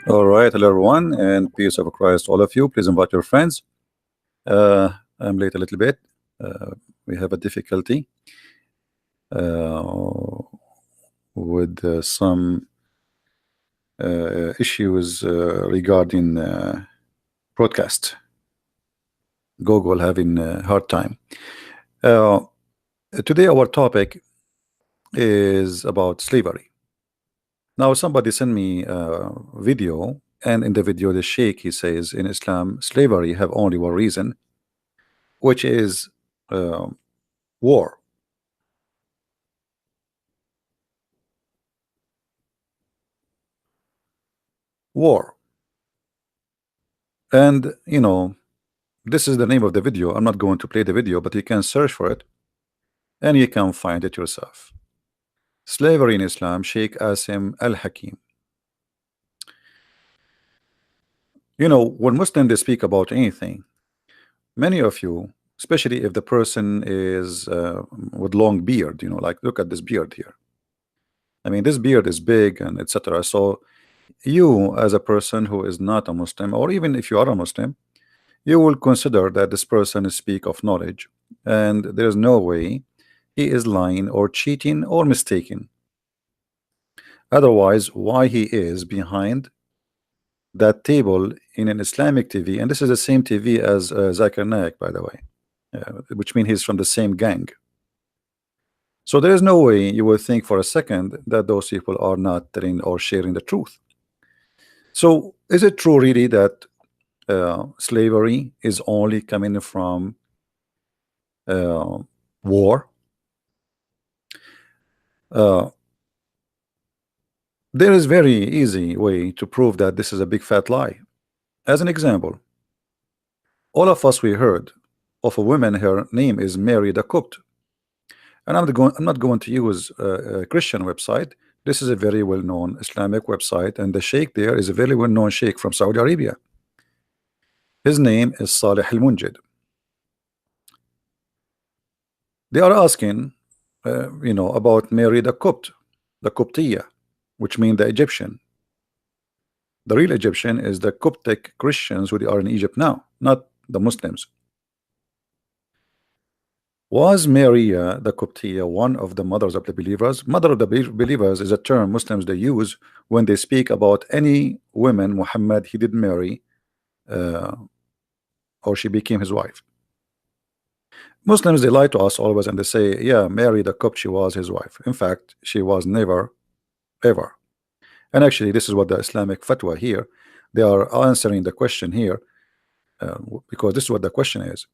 All right, hello everyone, and peace of Christ, all of you. Please invite your friends. Uh, I'm late a little bit. Uh, we have a difficulty uh, with some issues regarding broadcast. Google having a hard time. Uh, Today, our topic is about slavery. Now, somebody sent me a video, and in the video, the Sheikh he says in Islam, slavery have only one reason, which is uh, war. War. And this is the name of the video. I'm not going to play the video, but you can search for it and you can find it yourself. Slavery in Islam, Sheikh Asim Al Hakeem. When Muslims they speak about anything, many of you, especially if the person is with long beard, like look at this beard here. I mean, this beard is big and etc. So you, as a person who is not a Muslim, or even if you are a Muslim, you will consider that this person is speak of knowledge, and there is no way he is lying or cheating or mistaken. Otherwise, why he is behind that table in an Islamic TV? And this is the same TV as Zakir Naik, by the way, which means he's from the same gang. So there is no way you will think for a second that those people are not telling or sharing the truth. So is it true really that slavery is only coming from war? There is very easy way to prove that this is a big fat lie. As an example, all of us we heard of a woman, her name is Mary the Copt, and I'm not going to use a Christian website. This is a very well-known Islamic website, and the sheikh there is a very well-known sheikh from Saudi Arabia. His name is Salih al-Munjid. They are asking about Mary the Copt, the Coptia, which means the Egyptian. The real Egyptian is the Coptic Christians who are in Egypt now, not the Muslims. Was Maria the Coptia one of the mothers of the believers? Mother of the believers is a term Muslims they use when they speak about any women Muhammad he did marry or she became his wife. Muslims they lie to us always and they say, yeah, Mary the Copt, she was his wife. In fact, she was never ever. And actually, this is what the Islamic fatwa here, they are answering the question here, because this is what the question is.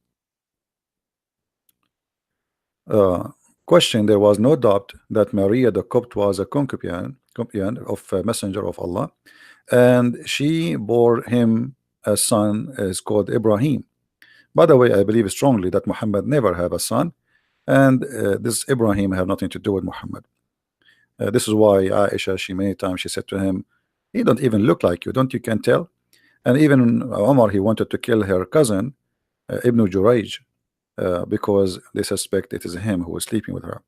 Question: there was no doubt that Maria the Copt was a concubine of a messenger of Allah, and she bore him a son is called Ibrahim. By the way, I believe strongly that Muhammad never have a son, and this Ibrahim have nothing to do with Muhammad. This is why Aisha, she many times she said to him, he don't even look like you, don't you can tell? And even Omar, he wanted to kill her cousin Ibn Jurayj because they suspect it is him who was sleeping with her.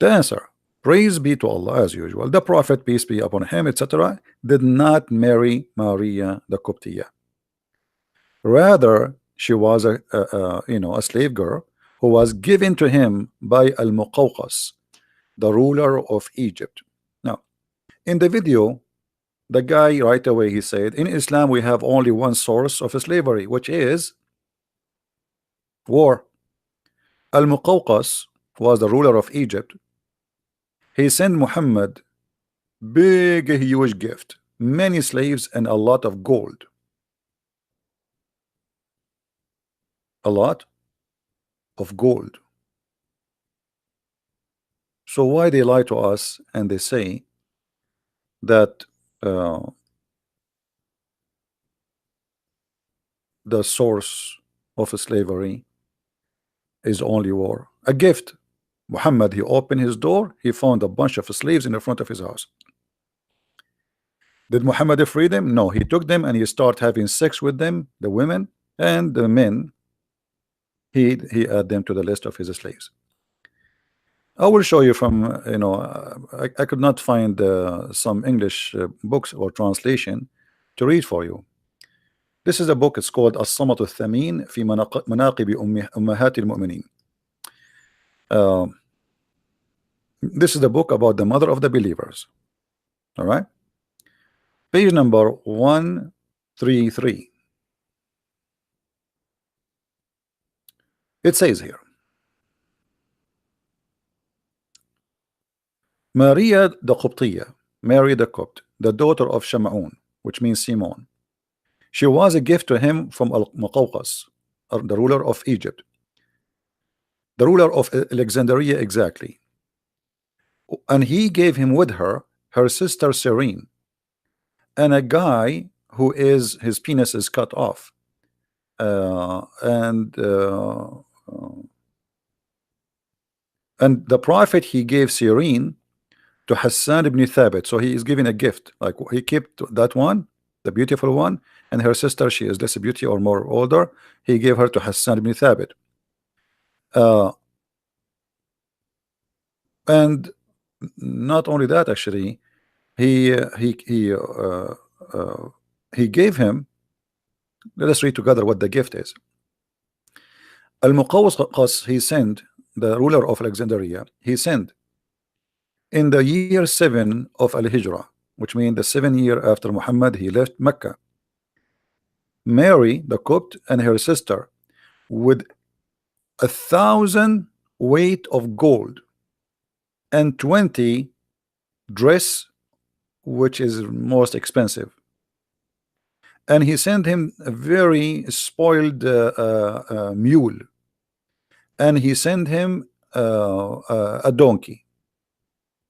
The answer: praise be to Allah, as usual. The Prophet, peace be upon him, etc., did not marry Maria the Coptia. Rather, she was a slave girl who was given to him by Al-Muqawqas, the ruler of Egypt. Now, in the video, the guy right away he said, in Islam we have only one source of slavery, which is war. Al-Muqawqas was the ruler of Egypt. He sent Muhammad big huge gift, many slaves and a lot of gold. A lot of gold. So why they lie to us and they say that the source of slavery is only war? A gift. Muhammad, he opened his door, he found a bunch of slaves in the front of his house. Did Muhammad free them? No, he took them and he started having sex with them, the women and the men. He added them to the list of his slaves. I will show you from I could not find some English books or translation to read for you. This is a book. It's called الصمت الثمين في مناقب أمهات المؤمنين. This is the book about the mother of the believers. All right, page number 133. It says here, Maria the Qibtiyya, Mary the Copt, the daughter of Shamaun, which means Simon. She was a gift to him from Al-Muqawqas, the ruler of Egypt, the ruler of Alexandria exactly. And he gave him with her sister Serene, and a guy who is his penis is cut off, and the prophet, he gave Serene to Hassan ibn Thabit. So he is giving a gift, like he kept that one, the beautiful one, and her sister, she is less beauty or more older, he gave her to Hassan ibn Thabit. And not only that, actually, he gave him. Let us read together what the gift is. Al-Muqawqas, he sent, the ruler of Alexandria, he sent in the year 7 of Al-Hijrah, which means the 7th year after Muhammad, he left Mecca, Mary the Copt and her sister with 1,000 weight of gold and 20 dress, which is most expensive. And he sent him a very spoiled mule, and he sent him a donkey,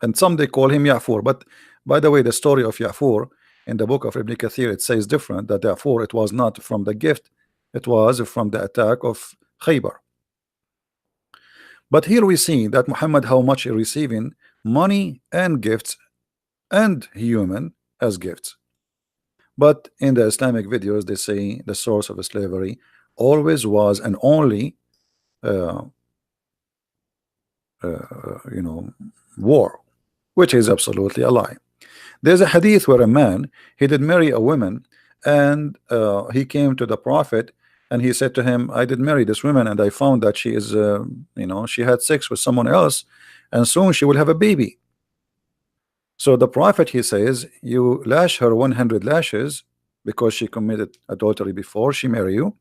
and some they call him Ya'fur. But by the way, the story of Ya'fur in the book of Ibn Kathir, it says different, that Ya'fur, it was not from the gift, it was from the attack of Khaybar. But here we see that Muhammad, how much he receiving money and gifts and human as gifts. But in the Islamic videos, they say the source of slavery always was and only war, which is absolutely a lie. There's a hadith where a man, he did marry a woman, and he came to the prophet and he said to him, I did marry this woman and I found that she is she had sex with someone else, and soon she will have a baby. So the prophet, he says, you lash her 100 lashes because she committed adultery before she married you,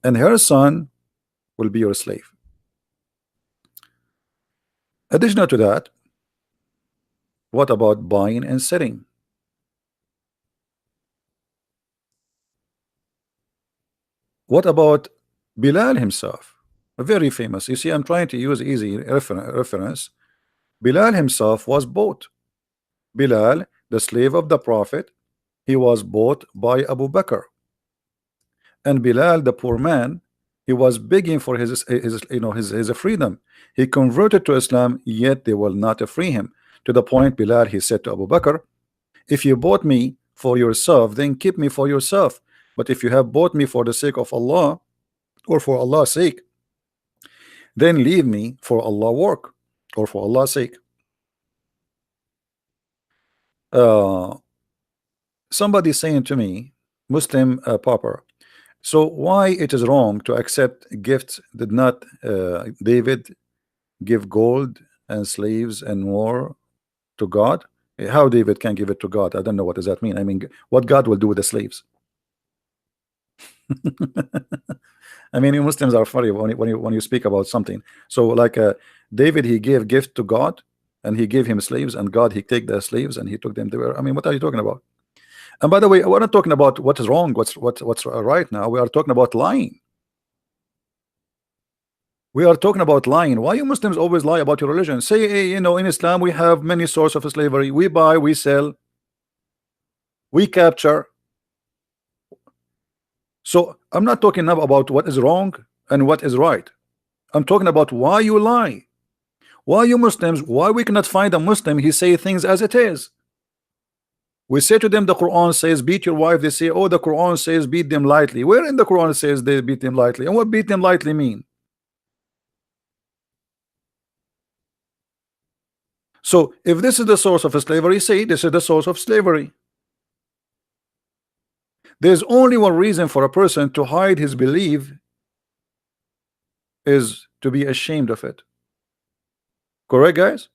and her son will be your slave. Additional to that, what about buying and selling? What about Bilal himself? Very famous. You see, I'm trying to use easy reference. Bilal himself was bought. Bilal, the slave of the prophet, he was bought by Abu Bakr. And Bilal, the poor man, he was begging for his freedom. He converted to Islam, yet they will not free him. To the point, Bilal, he said to Abu Bakr, if you bought me for yourself, then keep me for yourself. But if you have bought me for the sake of Allah, or for Allah's sake, then leave me for Allah's work, or for Allah's sake. Somebody saying to me, Muslim pauper, so why it is wrong to accept gifts? Did not David give gold and slaves and more to God? How David can give it to God? I don't know, what does that mean? I mean, what God will do with the slaves? I mean, you Muslims are funny when you speak about something. So like David, he gave gift to God, and he gave him slaves, and God, he take the slaves and he took them to. I mean, what are you talking about? And by the way, we're not talking about what is wrong, what's right now. We are talking about lying. We are talking about lying. Why you Muslims always lie about your religion? Say, hey, in Islam we have many sources of slavery. We buy, we sell, we capture. So I'm not talking now about what is wrong and what is right. I'm talking about why you lie. Why you Muslims, why we cannot find a Muslim, he say things as it is. We say to them, the Quran says beat your wife. They say, oh, the Quran says beat them lightly. Where in the Quran says they beat them lightly? And what beat them lightly mean? So if this is the source of slavery, say this is the source of slavery. There's only one reason for a person to hide his belief, is to be ashamed of it. Correct, guys?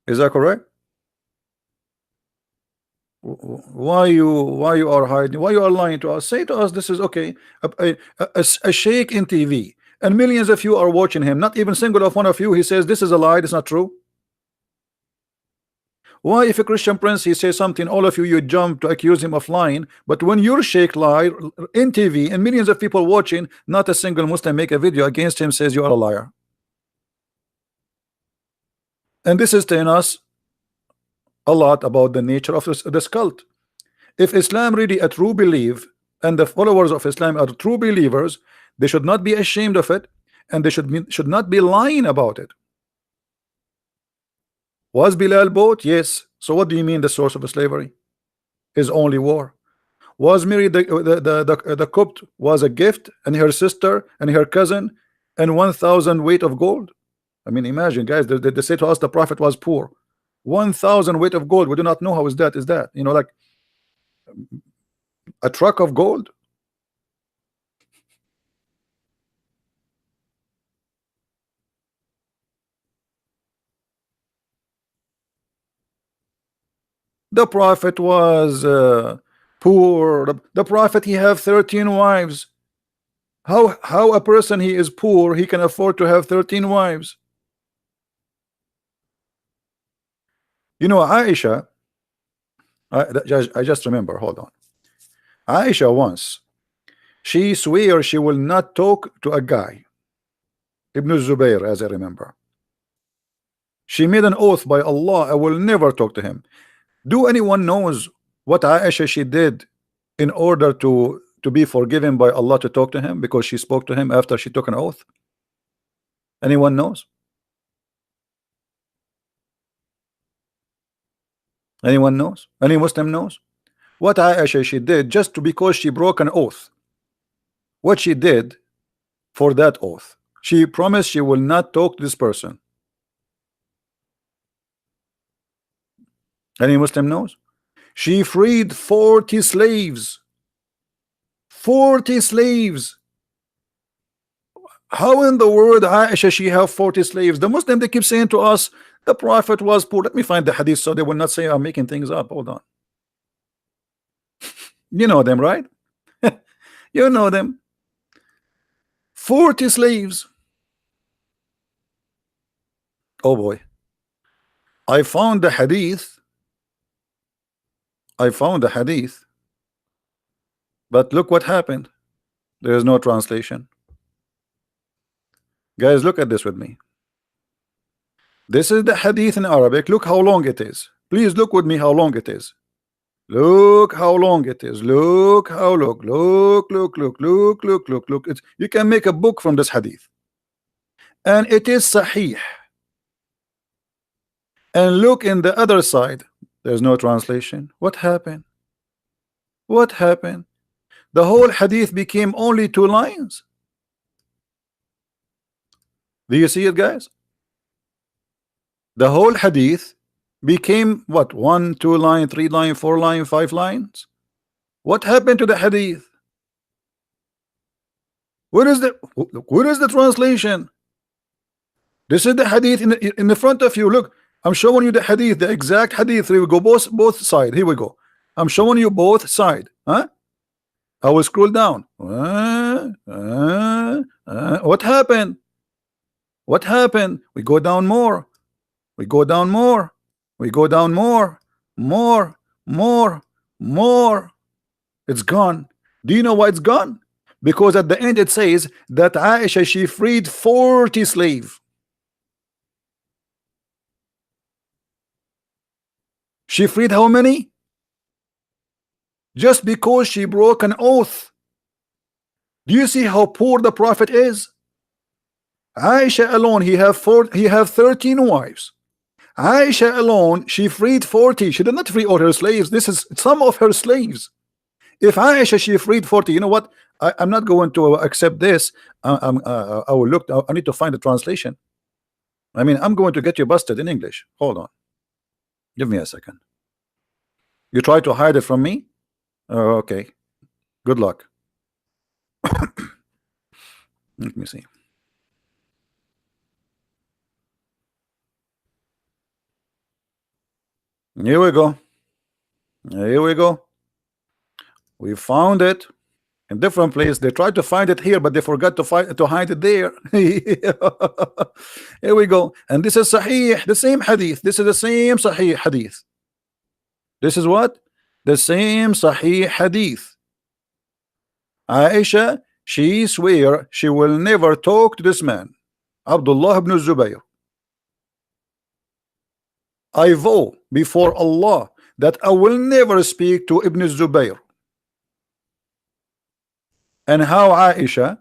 Is that correct? Why you are hiding? Why you are lying to us? Say to us, this is okay. A sheikh in TV, and millions of you are watching him. Not even single of one of you. He says this is a lie. It's not true. Why, if a Christian prince he says something, all of you jump to accuse him of lying? But when your sheikh lie in TV and millions of people watching, not a single Muslim make a video against him, says you are a liar. And this is telling us a lot about the nature of this cult. If Islam really a true belief, and the followers of Islam are true believers, they should not be ashamed of it, and they should not be lying about it. Was Bilal bought? Yes. So what do you mean the source of slavery is only war? Was Mary the Copt was a gift, and her sister and her cousin and 1,000 weight of gold? I mean, imagine, guys, they say to us the prophet was poor. 1,000 weight of gold. We do not know how is that, you know, like a truck of gold. The prophet was poor. The prophet, he have 13 wives. How a person he is poor, he can afford to have 13 wives? You know, Aisha, I just remember, hold on. Aisha once, she swear she will not talk to a guy, Ibn Zubayr, as I remember. She made an oath by Allah, I will never talk to him. Do anyone knows what Aisha she did in order to be forgiven by Allah to talk to him, because she spoke to him after she took an oath? Anyone knows? Anyone knows? Any Muslim knows what Aisha she did just because she broke an oath? What she did for that oath? She promised she will not talk to this person. Any Muslim knows? She freed 40 slaves. 40 slaves. How in the world Aisha she have 40 slaves? The Muslim, they keep saying to us the prophet was poor. Let me find the hadith so they will not say I'm making things up. Hold on. You know them, right? You know them. 40 slaves. Oh boy. I found the hadith. But look what happened. There is no translation. Guys, look at this with me. This is the hadith in Arabic. Look how long it is. Please look with me how long it is. Look how long it is. Look how look. It's, you can make a book from this hadith. And it is sahih. And look in the other side. There's no translation. What happened? What happened? The whole hadith became only 2 lines. Do you see it, guys? The whole hadith became what? 1, 2 line, 3 line, 4 line, 5 lines. What happened to the hadith? Where is the translation? This is the hadith in the front of you. Look, I'm showing you the hadith, the exact hadith. Here we go, both sides. Here we go. I'm showing you both sides. Huh? I will scroll down. What happened? What happened? We go down more. We go down more. We go down more. More. It's gone. Do you know why it's gone? Because at the end it says that Aisha she freed 40 slaves. She freed how many? Just because she broke an oath. Do you see how poor the prophet is? Aisha alone, he have 13 wives. Aisha alone, she freed 40. She did not free all her slaves. This is some of her slaves. If Aisha she freed 40, you know what? I'm not going to accept this. I will look. I need to find the translation. I mean, I'm going to get you busted in English. Hold on. Give me a second. You try to hide it from me? Okay. Good luck. Let me see. Here we go. Here we go. We found it in different place. They tried to find it here, but they forgot to hide it there. Here we go. And this is Sahih, the same hadith. This is the same Sahih hadith. This is what? The same Sahih hadith. Aisha, she swear she will never talk to this man, Abdullah ibn Zubayr. I vow before Allah that I will never speak to Ibn Zubayr. And how Aisha,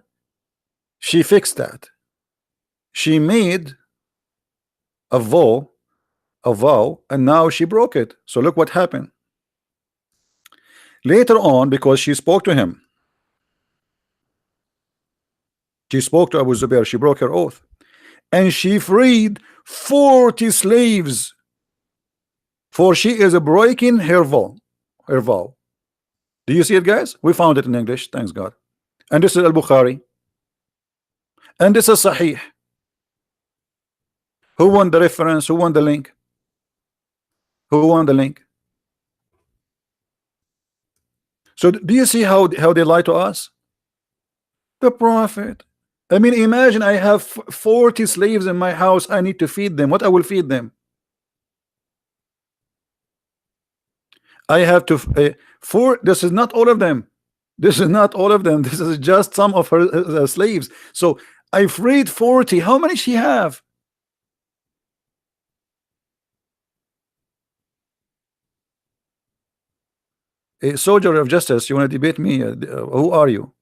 she fixed that. She made a vow, and now she broke it. So look what happened. Later on, because she spoke to him, she spoke to Abu Zubair, she broke her oath, and she freed 40 slaves, for she is breaking her vow. Do you see it, guys? We found it in English, thanks God. And this is Al-Bukhari, and this is Sahih. Who won the reference? Who won the link? Who won the link? So do you see how they lie to us? The Prophet. I mean, imagine I have 40 slaves in my house. I need to feed them. What I will feed them? I have to this is not all of them. This is not all of them. This is just some of her slaves. So I freed 40. How many she have? A soldier of justice, you want to debate me? Who are you?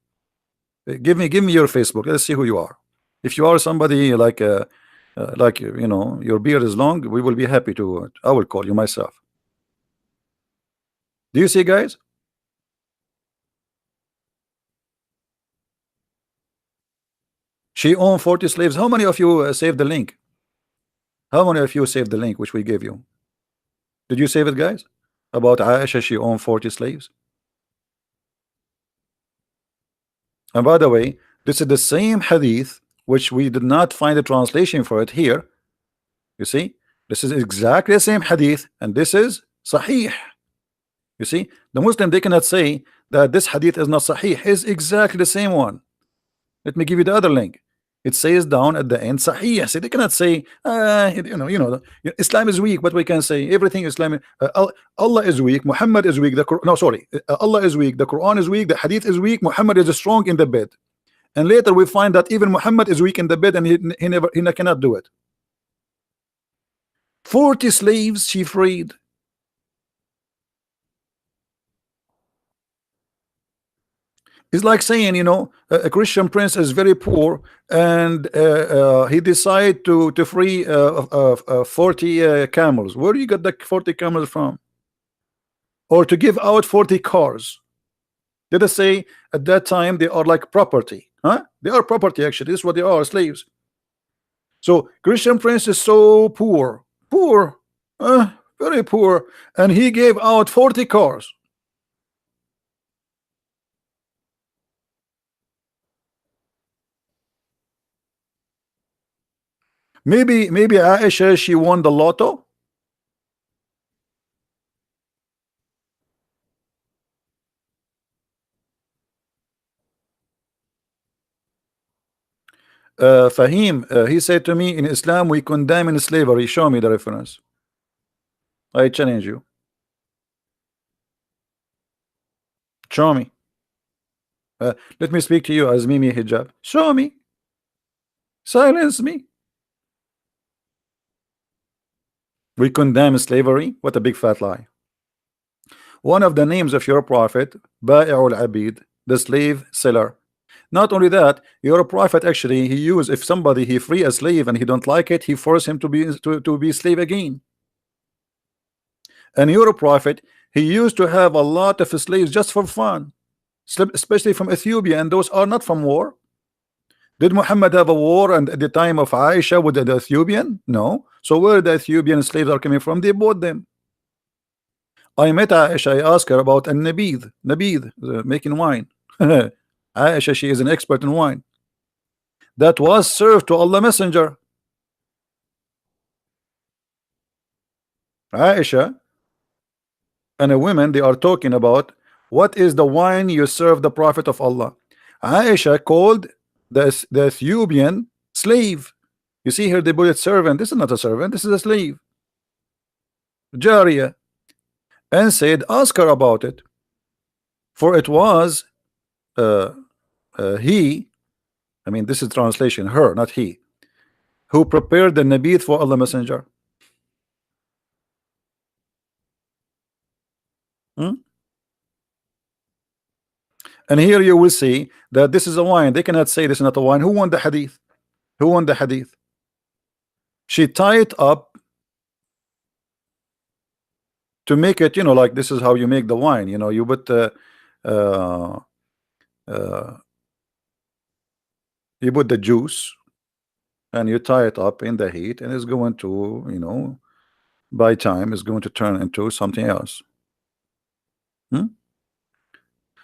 Give me your Facebook. Let's see who you are. If you are somebody like you know, your beard is long, we will be happy to. I will call you myself. Do you see, guys? She owned 40 slaves. How many of you saved the link? How many of you saved the link which we gave you? Did you save it, guys? About Aisha, she owned 40 slaves. And by the way, this is the same hadith which we did not find a translation for it here. You see, this is exactly the same hadith, and this is Sahih. You see, the Muslim, they cannot say that this hadith is not Sahih. It's exactly the same one. Let me give you the other link. It says down at the end Sahih. So they cannot say you know Islam is weak, but we can say everything Islam. Allah is weak, Muhammad is weak, Allah is weak, the Quran is weak, the hadith is weak, Muhammad is strong in the bed. And later we find that even Muhammad is weak in the bed, and he cannot do it. 40 slaves she freed. It's like saying, you know, a Christian prince is very poor, and he decided to free 40 camels. Where do you get the 40 camels from? Or to give out 40 cars. Let us say at that time they are like property. Huh? They are property, actually. This is what they are, slaves. So Christian prince is so poor, very poor, and he gave out 40 cars. Maybe Aisha, she won the lotto. Fahim, he said to me, in Islam we condemn in slavery. Show me the reference. I challenge you. Show me. Let me speak to you as Mimi Hijab. Show me. Silence me. We condemn slavery. What a big fat lie. One of the names of your prophet, Ba'i'ul Abid, the slave seller. Not only that, your prophet actually, he used, if somebody he free a slave and he don't like it, he force him to be slave again. And your prophet, he used to have a lot of slaves just for fun, especially from Ethiopia, and those are not from war. Did Muhammad have a war and at the time of Aisha with the Ethiopian? No. So where the Ethiopian slaves are coming from? They bought them. I met Aisha. I asked her about an nabid, making wine. Aisha, she is an expert in wine. That was served to Allah Messenger. Aisha and a woman, they are talking about what is the wine you serve the Prophet of Allah. Aisha called the Ethiopian slave. You see here they put it servant. This is not a servant, this is a slave, Jariya, and said ask her about it, for it was uh, he, I mean this is translation, her, not he, who prepared the nabith for Allah Messenger. Hmm? And here you will see that this is a wine. They cannot say this is not a wine. Who won the hadith? Who won the hadith? She tied it up to make it, you know, like this is how you make the wine. You know, you put uh, uh, you put the juice and you tie it up in the heat, and it's going to, you know, by time is going to turn into something else. Hmm?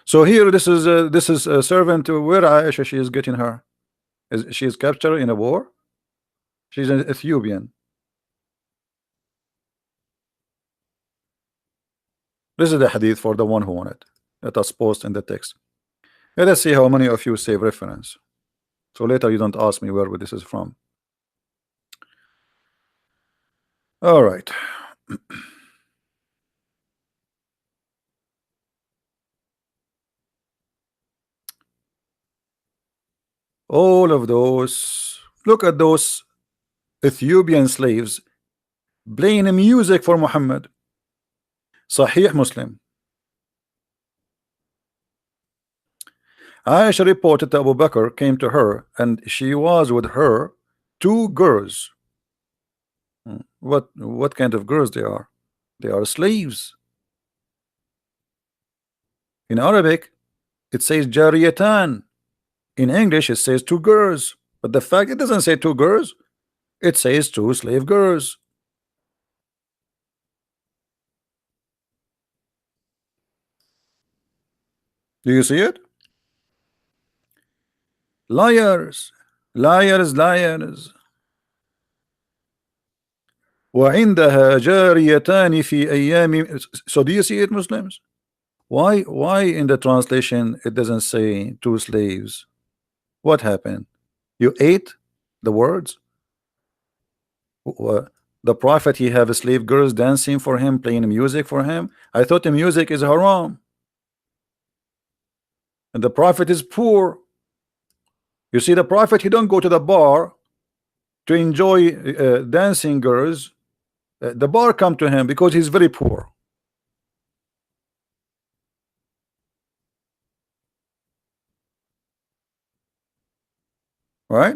So here, this is a servant. Where Aisha she is getting her? She is captured in a war? She's an Ethiopian. This is the hadith for the one who won it. Let us post in the text. Let us see how many of you save reference. So later you don't ask me where this is from. All right. All of those. Look at those Ethiopian slaves playing music for Muhammad. Sahih Muslim. Aisha reported that Abu Bakr came to her and she was with her two girls. What kind of girls they are? They are slaves. In Arabic it says jariyatan. In English it says two girls, but the fact it doesn't say two girls, it says two slave girls. Do you see it? Liars, liars, liars. وعندها جاريتان في أيام. So do you see it, Muslims? Why in the translation it doesn't say two slaves? What happened? You ate the words? The Prophet, he have slave girls dancing for him, playing music for him. I thought the music is haram. And the Prophet is poor. You see, the Prophet, he don't go to the bar to enjoy dancing girls. The bar come to him because he's very poor. Right?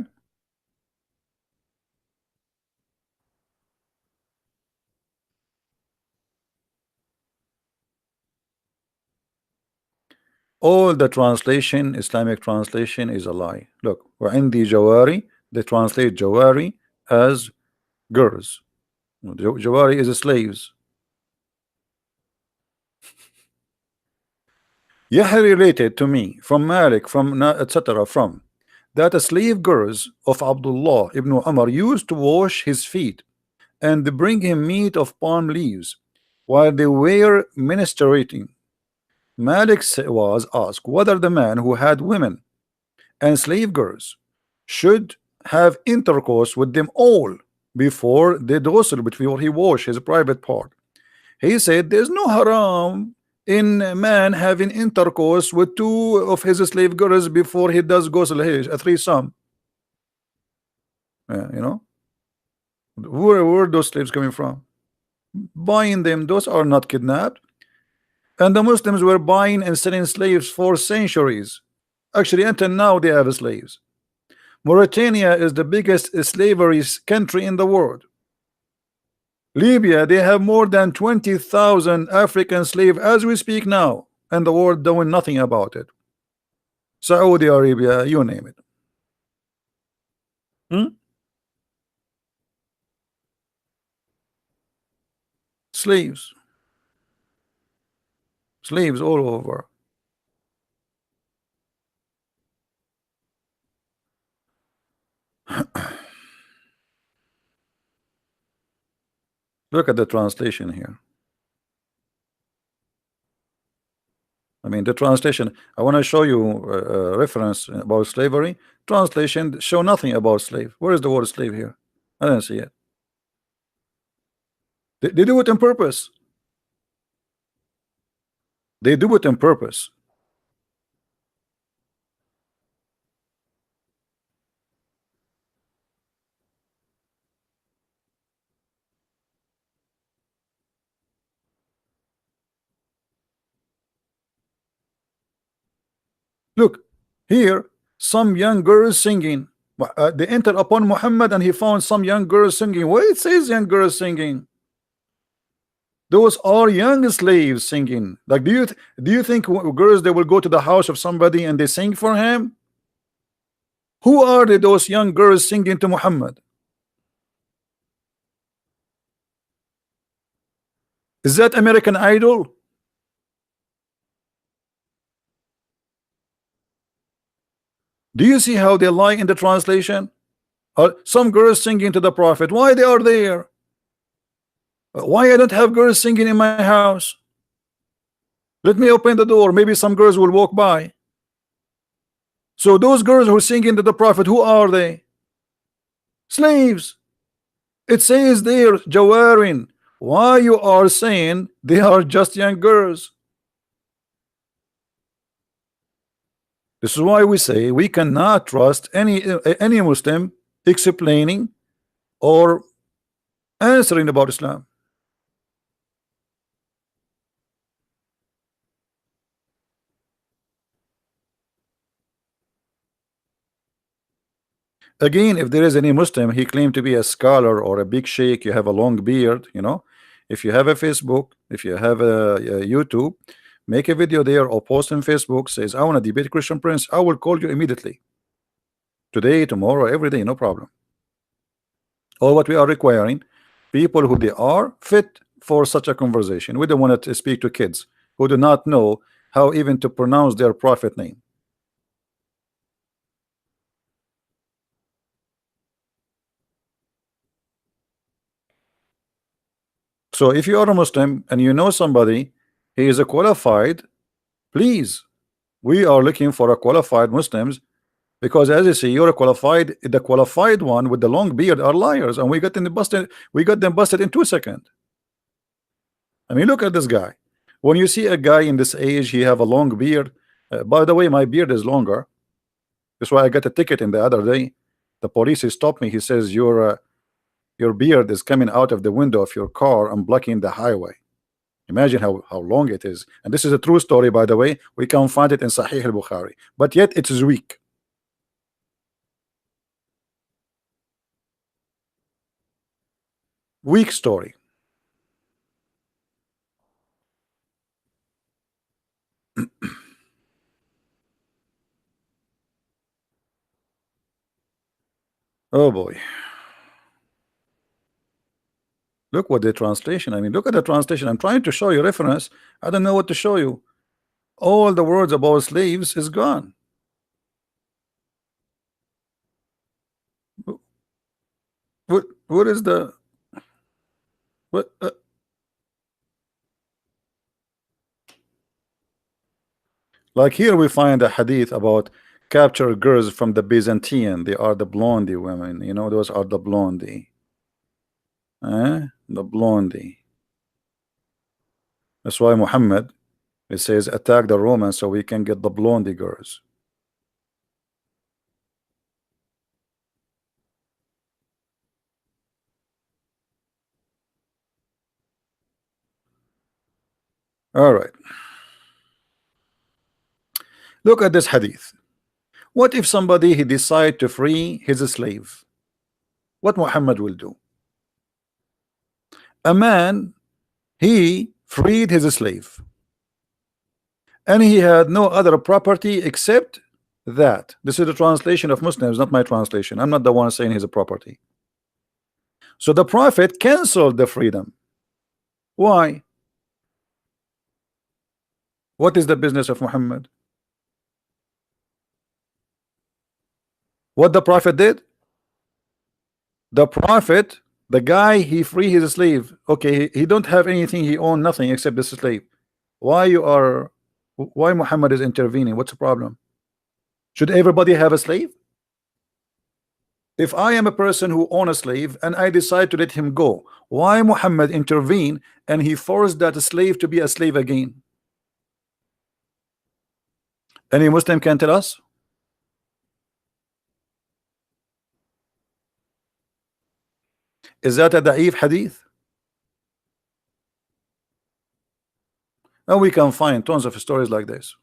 All the translation, Islamic translation, is a lie. Look, وعندي جواري, they translate jawari as girls. Jawari is slaves. Yahya related to me from Malik, from etc. from that the slave girls of Abdullah ibn Umar used to wash his feet and bring him meat of palm leaves while they were ministrating. Malik was asked whether the man who had women and slave girls should have intercourse with them all before the ghusl, before he wash his private part. He said there's no haram in a man having intercourse with two of his slave girls before he does ghusl, a threesome. You know, where are those slaves coming from? Buying them, those are not kidnapped. And the Muslims were buying and selling slaves for centuries. Actually, until now, they have slaves. Mauritania is the biggest slavery country in the world. Libya, they have more than 20,000 African slaves as we speak now, and the world doing nothing about it. Saudi Arabia, you name it. Hmm? Slaves, slaves all over. Look at the translation here. I mean, the translation. I want to show you a reference about slavery. Translation show nothing about slave. Where is the word slave here? I don't see it. They do it on purpose. They do it on purpose. Look here, some young girls singing. They entered upon Muhammad and he found some young girls singing. Where it says young girls singing? Those are young slaves singing. Like, do you think girls they will go to the house of somebody and they sing for him? Who are they, those young girls singing to Muhammad? Is that American Idol? Do you see how they lie in the translation? Some girls singing to the Prophet. Why they are there? Why I don't have girls singing in my house? Let me open the door. Maybe some girls will walk by. So those girls who singing to the Prophet, who are they? Slaves. It says there, Jawarin. Why you are saying they are just young girls? This is why we say we cannot trust any Muslim explaining or answering about Islam. Again, if there is any Muslim, he claimed to be a scholar or a big sheikh, you have a long beard, you know. If you have a Facebook, if you have a YouTube, make a video there or post on Facebook, says, I want to debate Christian Prince, I will call you immediately. Today, tomorrow, every day, no problem. All what we are requiring, people who they are fit for such a conversation. We don't want to speak to kids who do not know how even to pronounce their prophet name. So if you are a Muslim and you know somebody, he is a qualified, please, we are looking for a qualified Muslims, because as you see, you're a qualified, the qualified one with the long beard are liars, and we got them busted in 2 seconds. I mean, look at this guy. When you see a guy in this age, he have a long beard. By the way, my beard is longer. That's why I got a ticket in the other day. The police he stopped me. He says your beard is coming out of the window of your car and blocking the highway. Imagine how long it is. And this is a true story, by the way. We can find it in Sahih al-Bukhari, but yet it is weak. Weak story. Oh boy. Look what the translation. I mean, look at the translation. I'm trying to show you reference. I don't know what to show you. All the words about slaves is gone. What is the what? Like here we find a hadith about capture girls from the Byzantine. They are the blondie women. You know, those are the blondie. The blondie. That's why Muhammad, it says attack the Romans so we can get the blondie girls. All right. Look at this hadith. What if somebody he decide to free his slave? What Muhammad will do? A man, he freed his slave, and he had no other property except that. This is the translation of Muslims, not my translation. I'm not the one saying he's a property. So the Prophet canceled the freedom. Why? What is the business of Muhammad? What the Prophet did? The Prophet, the guy, he free his slave. Okay, he don't have anything, he own nothing except the slave. Why Muhammad is intervening? What's the problem? Should everybody have a slave? If I am a person who own a slave and I decide to let him go, why Muhammad intervene and he forced that slave to be a slave again? Any Muslim can tell us? Is that a da'if hadith? And we can find tons of stories like this.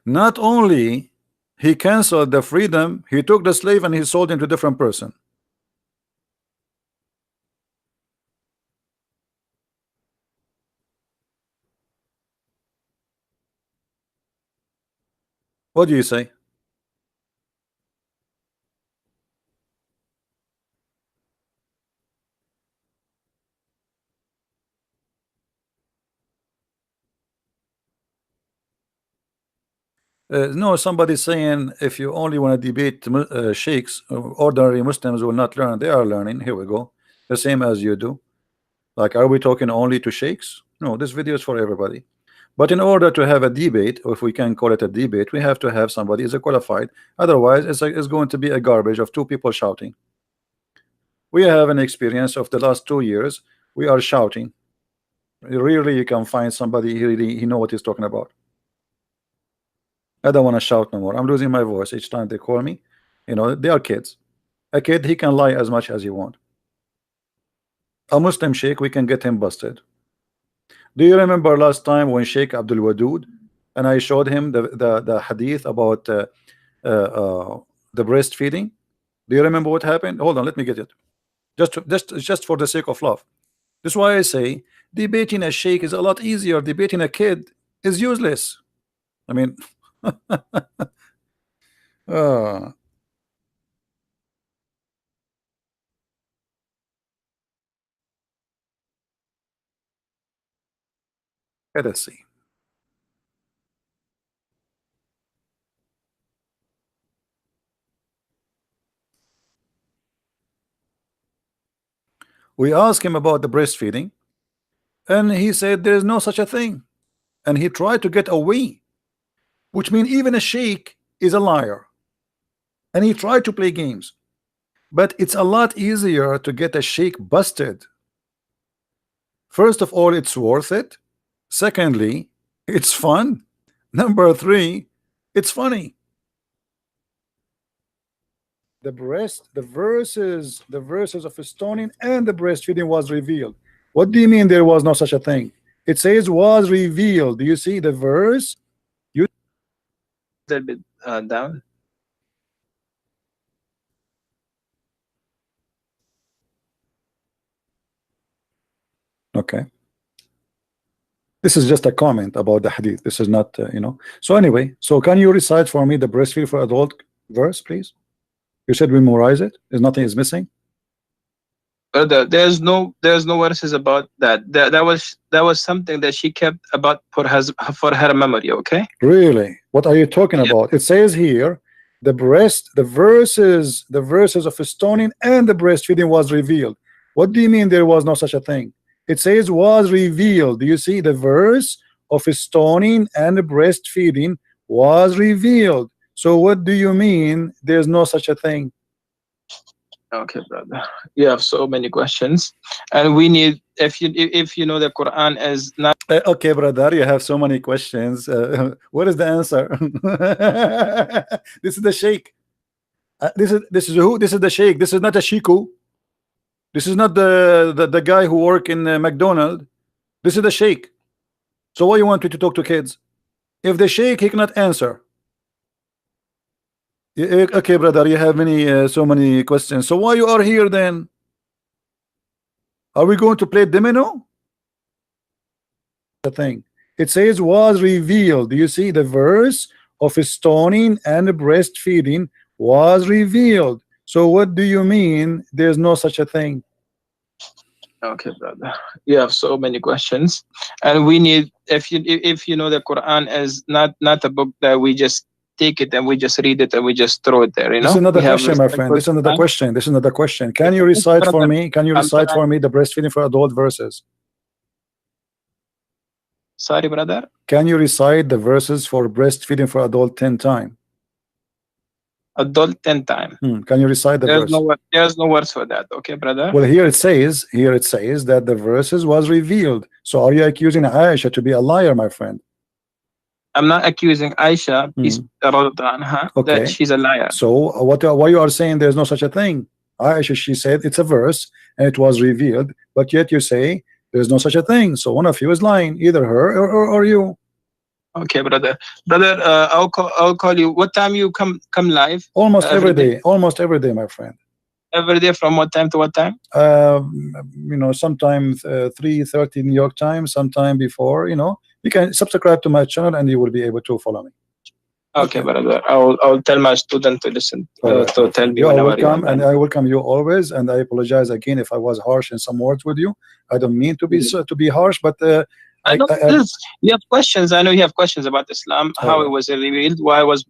Not only he canceled the freedom, he took the slave and he sold him to a different person. What do you say? No, somebody's saying if you only want to debate sheikhs, ordinary Muslims will not learn. They are learning. Here we go. The same as you do. Like, are we talking only to sheikhs? No, this video is for everybody. But in order to have a debate, or if we can call it a debate, we have to have somebody is a qualified. Otherwise, it's going to be a garbage of two people shouting. We have an experience of the last 2 years. We are shouting. Rarely you can find somebody he know what he's talking about. I don't want to shout no more. I'm losing my voice each time they call me. You know, they are kids. A kid, he can lie as much as he want. A Muslim sheikh, we can get him busted. Do you remember last time when Sheikh Abdul Wadud and I showed him the hadith about the breastfeeding? Do you remember what happened? Hold on, let me get it. Just for the sake of love. This is why I say debating a sheikh is a lot easier. Debating a kid is useless. I mean, let us see. We asked him about the breastfeeding, and he said there is no such a thing, and he tried to get away, which means even a sheikh is a liar, and he tried to play games. But it's a lot easier to get a sheikh busted. First of all, it's worth it. Secondly, it's fun. Number three, it's funny. The verses of stoning and the breastfeeding was revealed. What do you mean there was no such a thing? It says was revealed. Do you see the verse? You A little bit down. okay. This is just a comment about the hadith. This is not, you know. So anyway, so can you recite for me the breastfeed for adult verse, please? You said we memorize it. There's nothing is missing. There's no verses about that. That was something that she kept about for her memory. Okay. Really? What are you talking about? It says here, the verses of stoning and the breastfeeding was revealed. What do you mean there was no such a thing? It says was revealed. Do you see the verse of stoning and breastfeeding was revealed? So what do you mean there's no such a thing? Okay, brother. You have so many questions, and we need if you know the Quran is not. Okay, brother, you have so many questions. What is the answer? This is the Sheikh. This is who? This is the Sheikh. This is not a Shiku. This is not the guy who work in McDonald's. This is the Sheikh. So why you want me to talk to kids? If the Sheikh he cannot answer. Okay, brother, you have so many questions. So why you are here then? Are we going to play domino? The thing. It says was revealed. Do you see the verse of stoning and breastfeeding was revealed? So what do you mean there's no such a thing? Okay, brother. You have so many questions, and we need, if you know the Quran is not a book that we just take it and we just read it and we just throw it there. This is another We have question, my respect friend. for This is another Quran. question. This is another question. Can you Yes, recite for brother. me? Can you I'm recite trying. for me the breastfeeding for adult verses? Sorry, brother. Can you recite the verses for breastfeeding for adult 10 times? Adult 10 times. Can you recite the verse? There's no words for that. Okay, brother. Well, here it says that the verses was revealed. So are you accusing Aisha to be a liar, my friend? I'm not accusing Aisha, peace anha, that Okay. she's a liar. So why you are saying there's no such a thing? Aisha, she said it's a verse and it was revealed, but yet you say there's no such a thing. So one of you is lying, either her or you. Okay, brother. Brother, I'll call you. What time you come live? Almost Every every day? day, almost every day, my friend. Every day from what time to what time? Sometimes 3:30 New York time, sometime before. You can subscribe to my channel and you will be able to follow me. Okay, brother. I'll tell my student to listen, All right, to tell me you are whenever you welcome, want. and I welcome you always. And I apologize again if I was harsh in some words with you. I don't mean to be harsh, but I know I this. You have questions. I know you have questions about Islam, all how it right. was revealed, why was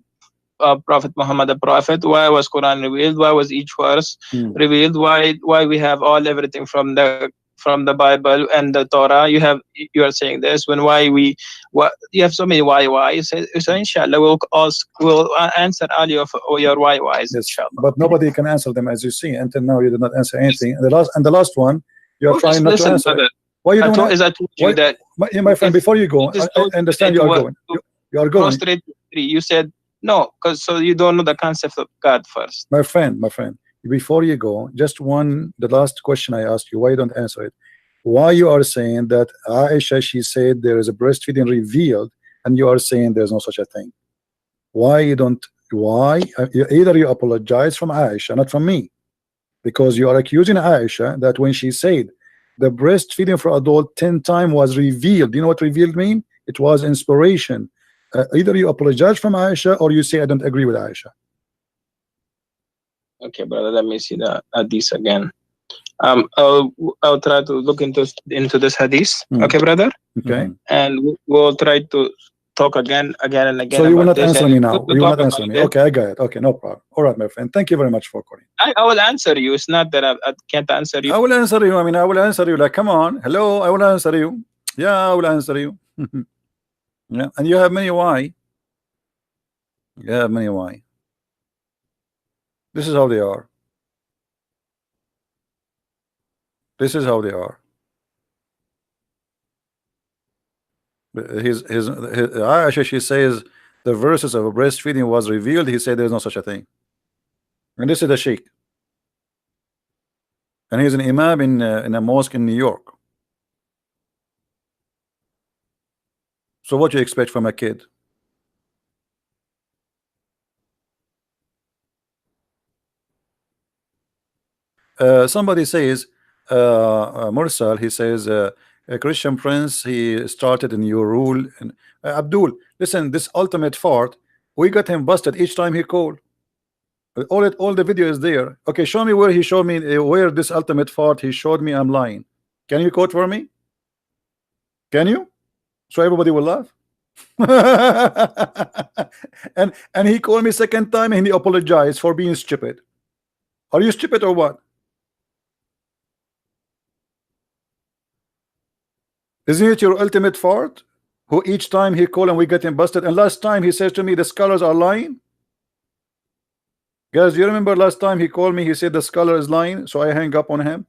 Prophet Muhammad a prophet, why was Quran revealed, why was each verse revealed, why we have everything from the Bible and the Torah. You are saying this when why you have so many why. So inshallah we'll answer all your whys, Yes, inshallah. but nobody can answer them, as you see. Until now, you did not answer anything. And the last one, you are Oh, trying just not to listen, answer it. brother. Why you don't want As I told you why, that my friend? if Before you go, you just I told understand it you are what going. to You are go going, straight to three. You said no, because so you don't know the concept of God first. my friend. My friend, before you go, just one. The last question I asked you, why you don't answer it? Why you are saying that Aisha, she said there is a breastfeeding revealed, and you are saying there's no such a thing? Why you don't? Why either you apologize from Aisha, not from me, because you are accusing Aisha that when she said the breastfeeding for adult 10 times was revealed. You know what revealed mean? It was inspiration. Either you apologize from Aisha or you say I don't agree with Aisha. Okay, brother. Let me see the hadith again. I'll try to look into this hadith. Okay, brother. Okay. And we'll try to talk again and again So you will about not this. answer And me it's now. good to You will talk not answer about me. it. Okay, I got it. Okay, no problem. All right, my friend. Thank you very much for calling. I will answer you. It's not that I can't answer you. I will answer you. I mean, I will answer you. Like, come on. Hello, I will answer you. Yeah, I will answer you. Yeah, and you have many why. You have many why. This is how they are. This is how they are. His Aisha, she says the verses of breastfeeding was revealed. He said there's no such a thing. And this is the Sheikh. And he's an imam in a mosque in New York. So what do you expect from a kid? Somebody says, Mursal, he says, a Christian prince, he started a new rule. And, Abdul, listen, this ultimate fart, we got him busted each time he called. All the video is there. Okay, show me where he showed me where this ultimate fart he showed me I'm lying. Can you quote for me? Can you? So everybody will laugh. and he called me second time and he apologized for being stupid. Are you stupid or what? Isn't it your ultimate fart? Who each time he call and we get him busted. And last time he says to me the scholars are lying. Guys, you remember last time he called me, he said the scholar is lying, so I hang up on him.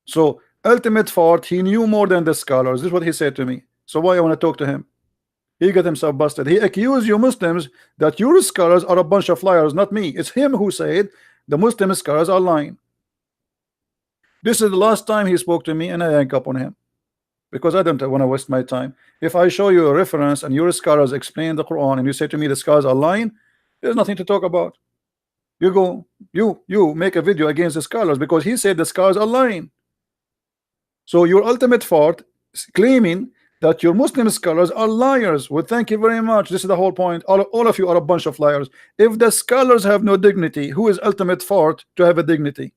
So ultimate fart, he knew more than the scholars. This is what he said to me. So why I want to talk to him? He got himself busted. He accused you Muslims that your scholars are a bunch of liars, not me. It's him who said the Muslim scholars are lying. This is the last time he spoke to me and I hang up on him, because I don't want to waste my time. If I show you a reference and your scholars explain the Quran and you say to me the scholars are lying, there's nothing to talk about. You go, you make a video against the scholars because he said the scholars are lying. So your ultimate fart claiming that your Muslim scholars are liars. Well, thank you very much. This is the whole point. All of you are a bunch of liars. If the scholars have no dignity, who is ultimate fault to have a dignity?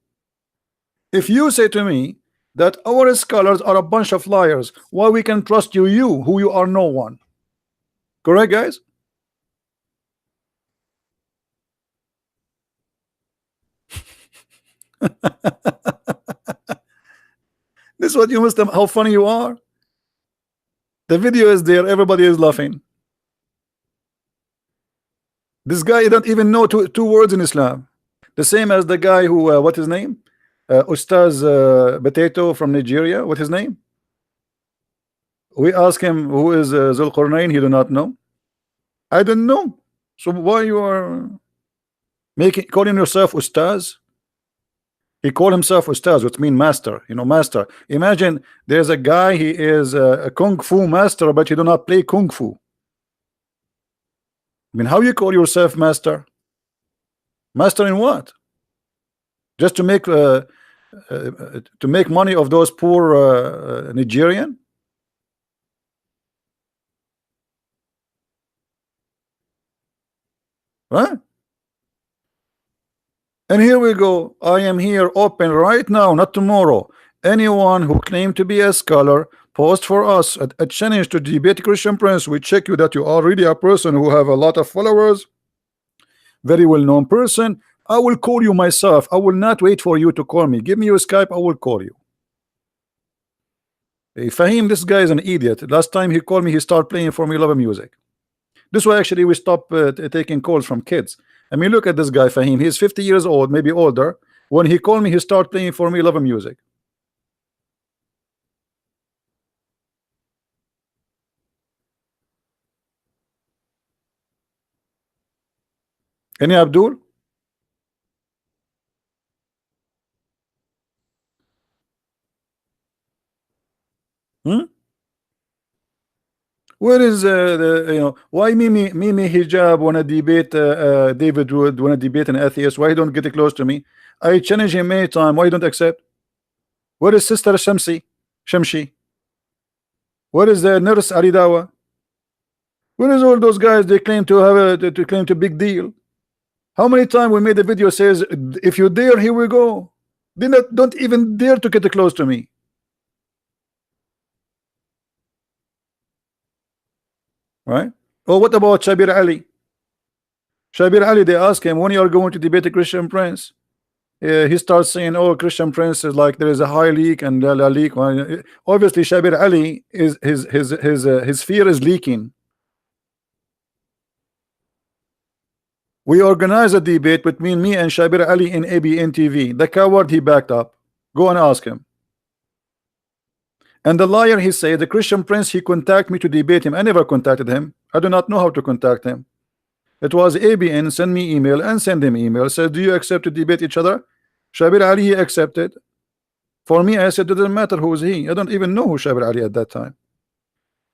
If you say to me that our scholars are a bunch of liars, why we can trust you, who you are no one? Correct, guys? This is what you must have, how funny you are. The video is there, everybody is laughing. This guy don't even know two words in Islam. The same as the guy who, what his name? Ustaz Potato from Nigeria. What his name? We ask him who is Zulqarnain. He do not know. I don't know. So why you are making calling yourself Ustaz? He called himself Ustaz, which means master. You know, master. Imagine there's a guy. He is a kung fu master, but you do not play kung fu. I mean, how you call yourself master? Master in what? Just to make money of those poor Nigerian? Right? And here we go. I am here open right now, not tomorrow. Anyone who claim to be a scholar, post for us a challenge to debate Christian Prince. We check you that you are really a person who have a lot of followers, very well-known person. I will call you myself. I will not wait for you to call me. Give me your Skype, I will call you. Hey, Fahim, this guy is an idiot. Last time he called me, he started playing Formula Love music. This way, actually, we stop taking calls from kids. I mean, look at this guy, Fahim. He's 50 years old, maybe older. When he called me, he started playing Formula Love music. Any Abdul? Hmm? Where is why Mimi Hijab wanna debate David Wood, wanna debate an atheist? Why he don't get close to me? I challenge him many times. Why he don't accept? Where is Sister Shamshi? Where is the nurse Aridawa? Where is all those guys they claim to have to claim to big deal? How many times we made a video says if you dare, here we go. They don't even dare to get close to me. Right? Oh, what about Shabir Ali? Shabir Ali, they ask him when you are going to debate a Christian Prince. He starts saying, "Oh, Christian Prince is like there is a high leak and a leak." Obviously, Shabir Ali is his fear is leaking. We organized a debate between me and Shabir Ali in ABN TV. The coward, he backed up. Go and ask him. And the liar, he said, the Christian Prince, he contacted me to debate him. I never contacted him. I do not know how to contact him. It was ABN send me email and send him email. Said, do you accept to debate each other? Shabir Ali, he accepted. For me, I said, it doesn't matter who is he. I don't even know who Shabir Ali at that time.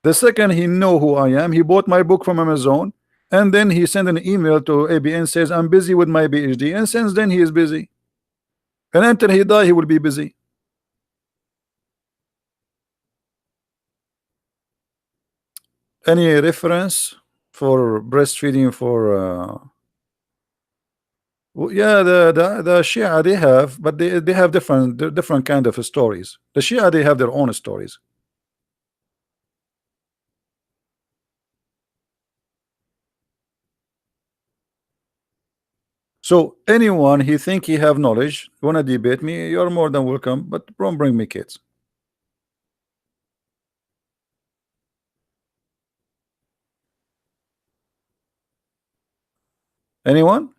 The second he know who I am, he bought my book from Amazon. And then he sent an email to ABN, says, I'm busy with my PhD. And since then, he is busy. And until he die, he will be busy. Any reference for breastfeeding for yeah, the Shia they have, but they have different kind of stories. The Shia they have their own stories. So anyone he think he have knowledge wanna debate me, you're more than welcome, but don't bring me kids. Anyone?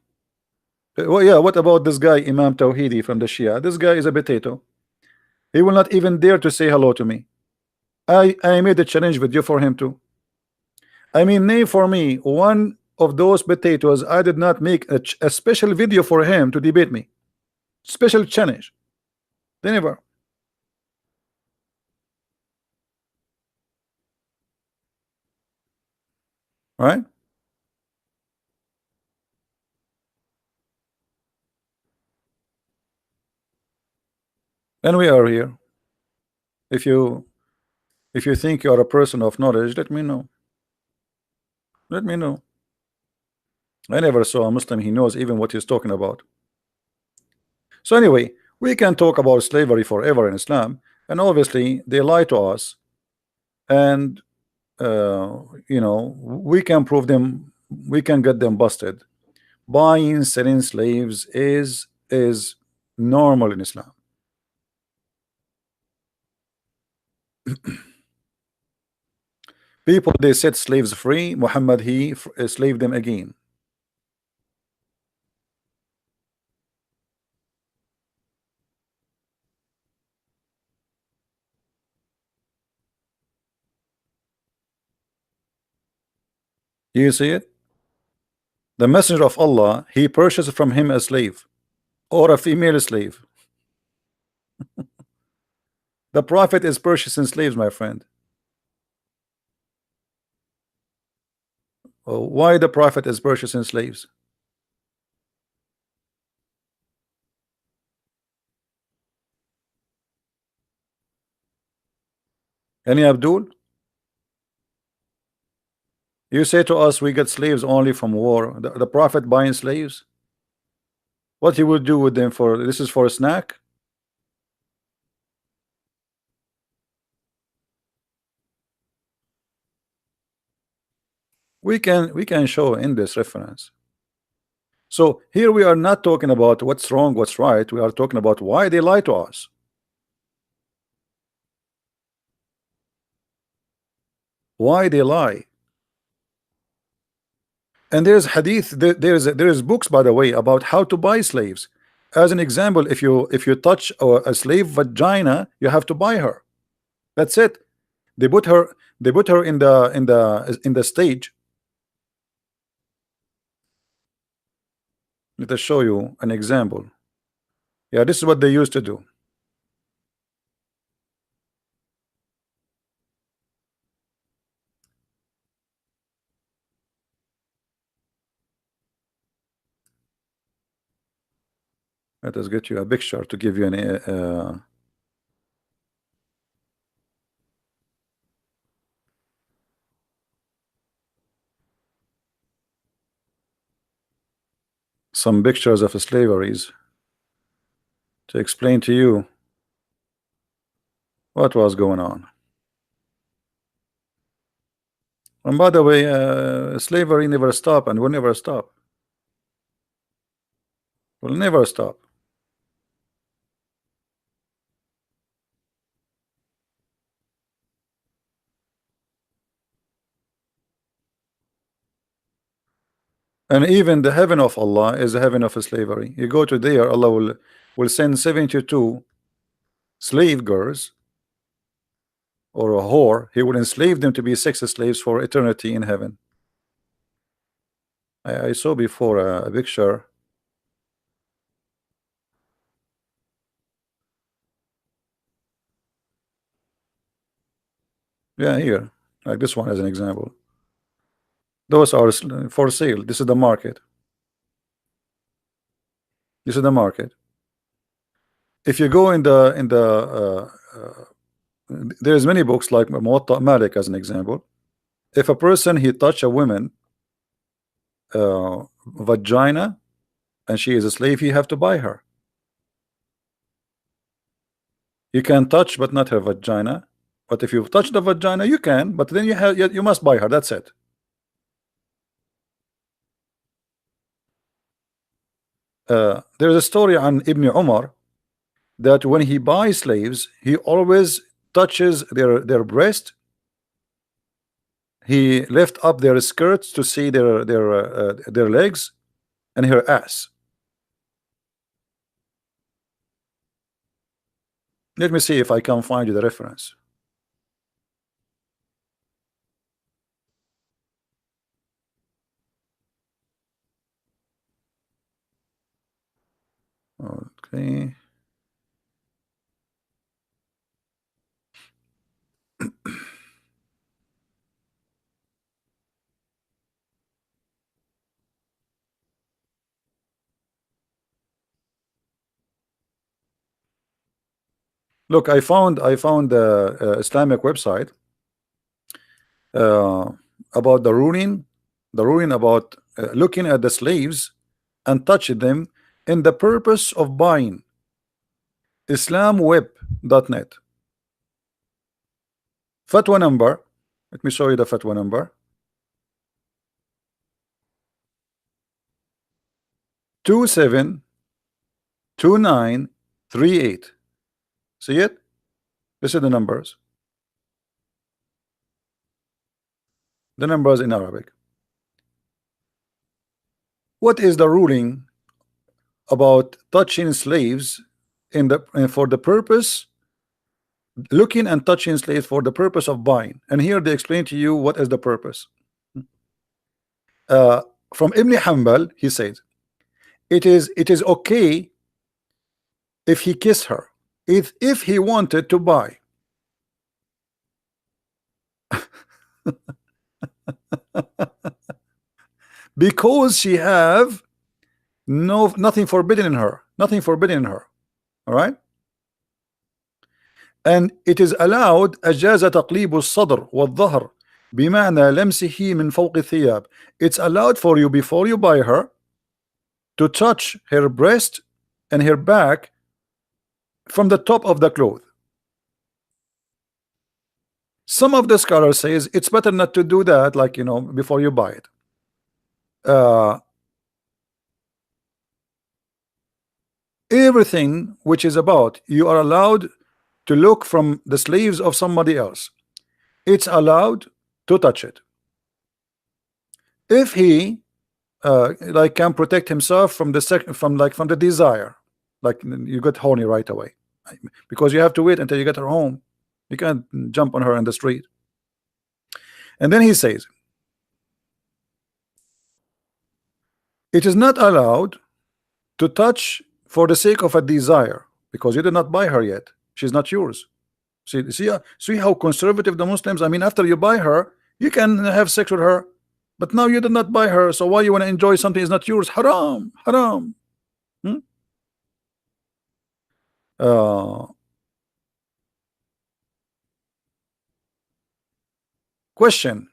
Well, yeah, what about this guy Imam Tawhidi from the Shia? This guy is a potato. He will not even dare to say hello to me. I made a challenge video for him too. I mean, name for me one of those potatoes I did not make a special video for him to debate me. Special challenge. They never. Right? And we are here. If you If you think you are a person of knowledge, let me know. Let me know. I never saw a Muslim he knows even what he's talking about. So anyway, we can talk about slavery forever in Islam, and obviously they lie to us, and you know, we can prove them, we can get them busted. Buying, selling slaves is normal in Islam. People they set slaves free. Muhammad he enslaved them again. You see it? The messenger of Allah he purchased from him a slave or a female slave. The prophet is purchasing slaves, my friend. Why the prophet is purchasing slaves? Any Abdul? You say to us we get slaves only from war. The prophet buying slaves? What he would do with them for? This is for a snack? We can show in this reference. So here we are not talking about what's wrong, what's right. We are talking about why they lie to us. Why they lie. And there's hadith, there is books, by the way, about how to buy slaves. As an example, if you touch a slave vagina, you have to buy her. That's it. They put her in the stage. Let us show you an example. Yeah, this is what they used to do. Let us get you a picture to give you some pictures of slaveries to explain to you what was going on. And by the way, slavery never stop and will never stop. Will never stop. And even the heaven of Allah is the heaven of slavery. You go to there, Allah will send 72 slave girls or a whore. He will enslave them to be sex slaves for eternity in heaven. I saw before a picture. Yeah, here, like this one as an example. Those are for sale. This is the market. This is the market. If you go there's many books like Muwatta Malik as an example. If a person he touch a woman vagina and she is a slave, you have to buy her. You can touch but not her vagina. But if you touch the vagina, you can. But then you must buy her. That's it. There's a story on Ibn Umar that when he buys slaves, he always touches their breast. He lift up their skirts to see their legs and her ass. Let me see if I can find you the reference. Okay. Look, I found the Islamic website uh, about the ruling about looking at the slaves and touching them in the purpose of buying. Islamweb.net. Fatwa number. Let me show you the fatwa number. 272938. See it? This is the numbers. The numbers in Arabic. What is the ruling about touching slaves in the for the purpose, looking and touching slaves for the purpose of buying? And here they explain to you what is the purpose. uh, from Ibn Hanbal, he says it is okay if he kissed her, if he wanted to buy, because she have nothing forbidden in her, nothing forbidden in her. All right. And it is allowed أجاز تقليب الصدر والظهر بمعنى لمسه من فوق الثياب. It's allowed for you before you buy her to touch her breast and her back from the top of the cloth. Some of the scholars says it's better not to do that, like, before you buy it. uh, Everything which is about you are allowed to look from the sleeves of somebody else, it's allowed to touch it if he like can protect himself from the from the desire, like you get horny right away, because you have to wait until you get her home. You can't jump on her in the street. And then he says it is not allowed to touch for the sake of a desire, because you did not buy her yet, she's not yours. See how conservative the Muslims. I mean, after you buy her, you can have sex with her, but now you did not buy her, so why you want to enjoy something is not yours? Haram, haram. Hmm? uh, Question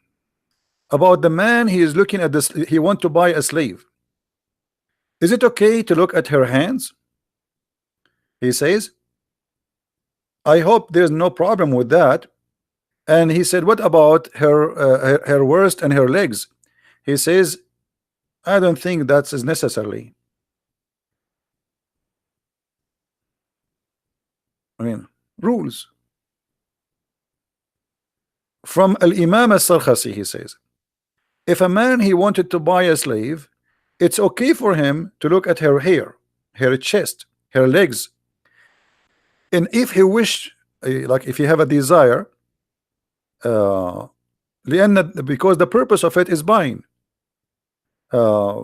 about the man. He is looking at this, he want to buy a slave. Is it okay to look at her hands? He says, I hope there's no problem with that. And he said, what about her waist and her legs? He says, I don't think that's as necessarily. I mean, rules from Al-Imam Al-Sarkhasi. He says, if a man he wanted to buy a slave, it's okay for him to look at her hair, her chest, her legs, and if he wished, like if you have a desire, uh, because the purpose of it is buying, uh,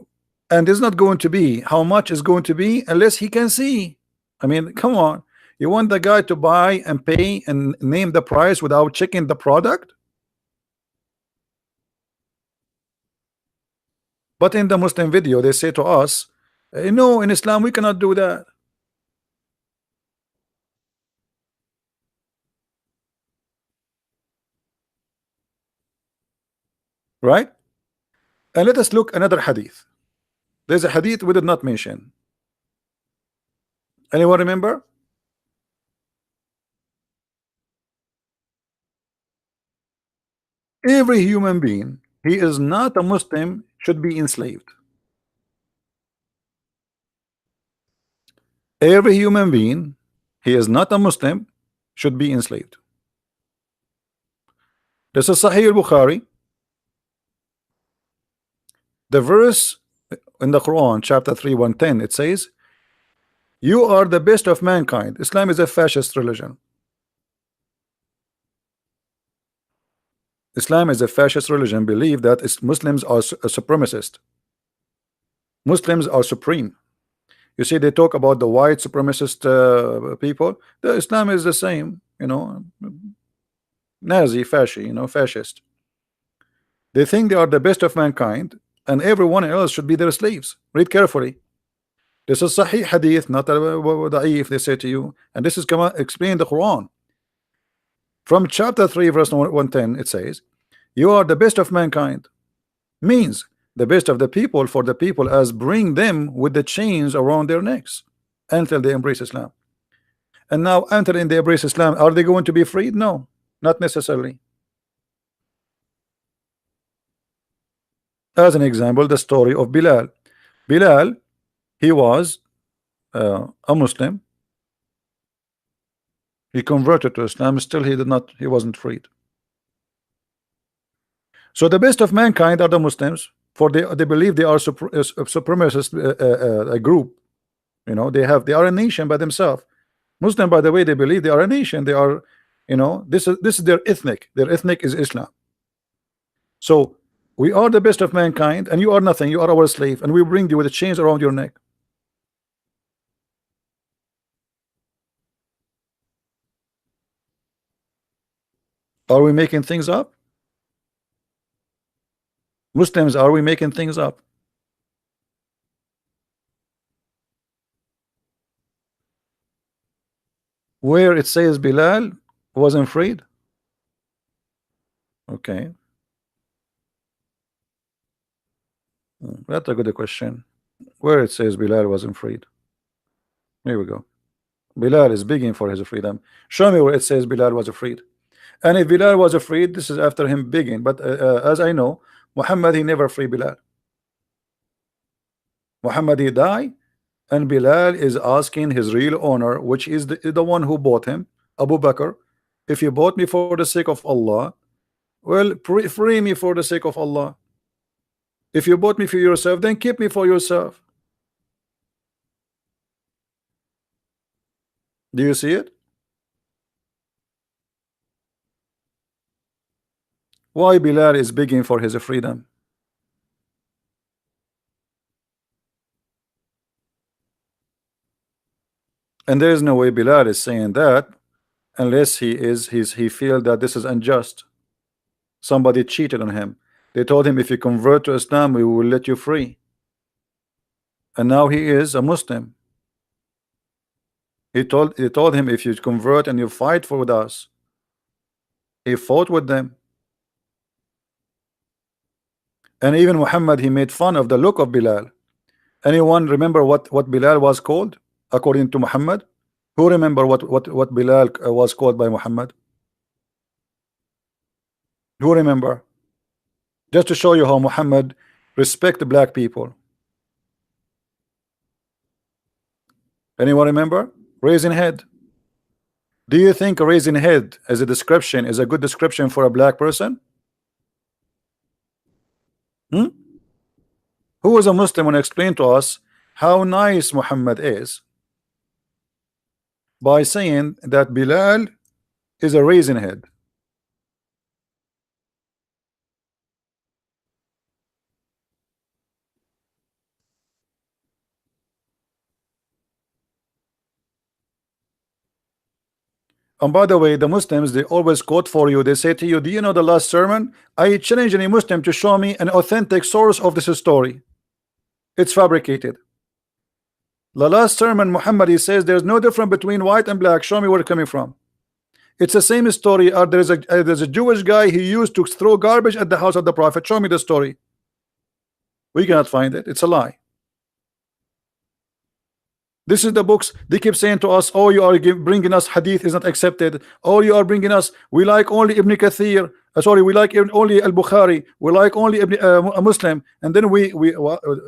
and it's not going to be how much is going to be unless he can see. I mean, come on, you want the guy to buy and pay and name the price without checking the product? But in the Muslim video they say to us, no, in Islam we cannot do that. Right? And let us look another hadith. There's a hadith we did not mention. Anyone remember? Every human being, he is not a Muslim, should be enslaved. Every human being, he is not a Muslim, should be enslaved. This is Sahih al-Bukhari. The verse in the Quran, chapter 3, 110, it says, you are the best of mankind. Islam is a fascist religion. Islam is a fascist religion. Believe that Muslims are a supremacist. Muslims are supreme. You see, they talk about the white supremacist people. The Islam is the same, Nazi, fascist. They think they are the best of mankind, and everyone else should be their slaves. Read carefully. This is Sahih hadith, not da'if, they say to you. And this is explained in the Quran. From chapter 3, verse 110, it says, you are the best of mankind. Means the best of the people for the people, as bring them with the chains around their necks until they embrace Islam. And now, until they embrace Islam, are they going to be freed? No, not necessarily. As an example, the story of Bilal. Bilal, he was a Muslim. He converted to Islam. Still, he wasn't freed. So the best of mankind are the Muslims, for they believe they are supremacist a group. You know, they are a nation by themselves. Muslim, by the way, they believe they are a nation. They are, you know, this is their ethnic. Their ethnic is Islam. So we are the best of mankind, and you are nothing. You are our slave, and we bring you with the chains around your neck. Are we making things up? Muslims, are we making things up? Where it says Bilal wasn't freed? Okay. That's a good question. Where it says Bilal wasn't freed? Here we go. Bilal is begging for his freedom. Show me where it says Bilal was freed. And if Bilal was freed, this is after him begging. But as I know, Muhammad, he never free Bilal. Muhammad, he died, and Bilal is asking his real owner, which is the one who bought him, Abu Bakr, if you bought me for the sake of Allah, well, free me for the sake of Allah. If you bought me for yourself, then keep me for yourself. Do you see it? Why Bilal is begging for his freedom? And there is no way Bilal is saying that unless he feel that this is unjust. Somebody cheated on him. They told him, if you convert to Islam, we will let you free. And now he is a Muslim. He told him, if you convert and you fight for with us. He fought with them. And even Muhammad, he made fun of the look of Bilal. Anyone remember what Bilal was called according to Muhammad? Who remember what Bilal was called by Muhammad? Who remember? Just to show you how Muhammad respect black people. Anyone remember? Raising head. Do you think raising head as a description is a good description for a black person? Who is a Muslim and explain to us how nice Muhammad is by saying that Bilal is a raising head? And by the way, the Muslims, they always quote for you. They say to you, do you know the last sermon? I challenge any Muslim to show me an authentic source of this story. It's fabricated. The last sermon, Muhammad, he says there's no difference between white and black. Show me where it's coming from. It's the same story. There's a Jewish guy who used to throw garbage at the house of the Prophet. Show me the story. We cannot find it. It's a lie. This is the books. They keep saying to us, oh, you are bringing us hadith is not accepted. Oh, you are bringing us, we like only Ibn Kathir. Sorry, we like only Al-Bukhari. We like only a Muslim. And then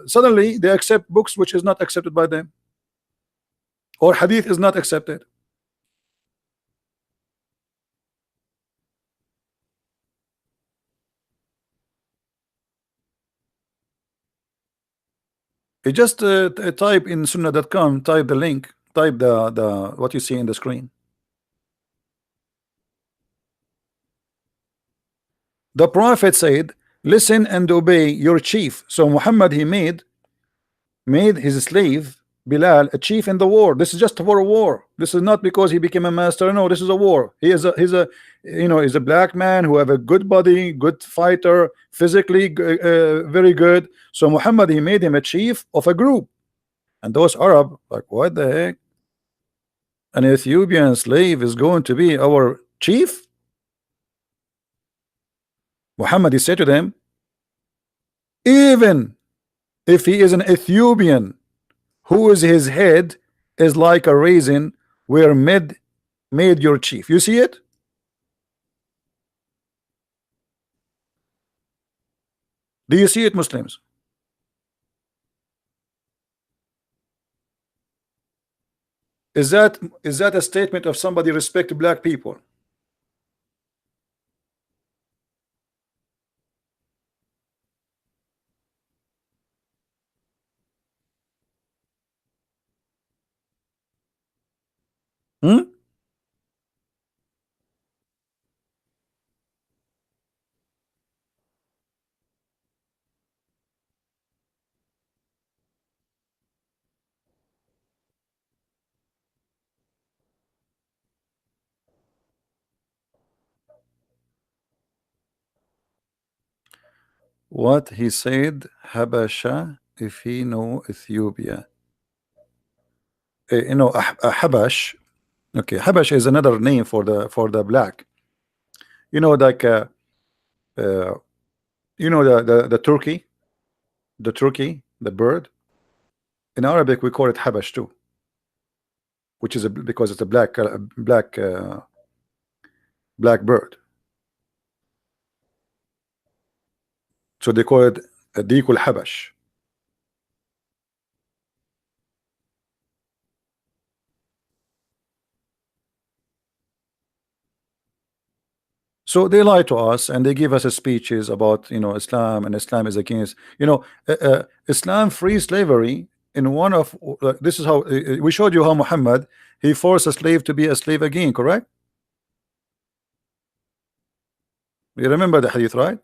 suddenly they accept books which is not accepted by them. Or hadith is not accepted. You just type in sunnah.com, type the link, type the what you see in the screen. The Prophet said, listen and obey your chief. So Muhammad, he made his slave Bilal a chief in the war. This is just for a war. This is not because he became a master. No, this is a war. He's a black man who have a good body, good fighter, physically very good. So Muhammad, he made him a chief of a group. And those Arab like, what the heck? An Ethiopian slave is going to be our chief? Muhammad, he said to them, even if he is an Ethiopian, whose his head is like a raisin, were made your chief. You see it? Do you see it, Muslims? Is that a statement of somebody respect black people? Hmm? What he said, Habasha, if he know Ethiopia. Habash. Okay, Habash is another name for the black. You know, like uh, the turkey, the bird. In Arabic, we call it Habash too, which is because it's a black bird. So they call it a Dikul Habash. So they lie to us and they give us speeches about Islam, and Islam is against Islam free slavery. In one of this is how we showed you how Muhammad, he forced a slave to be a slave again, correct? You remember the hadith, right?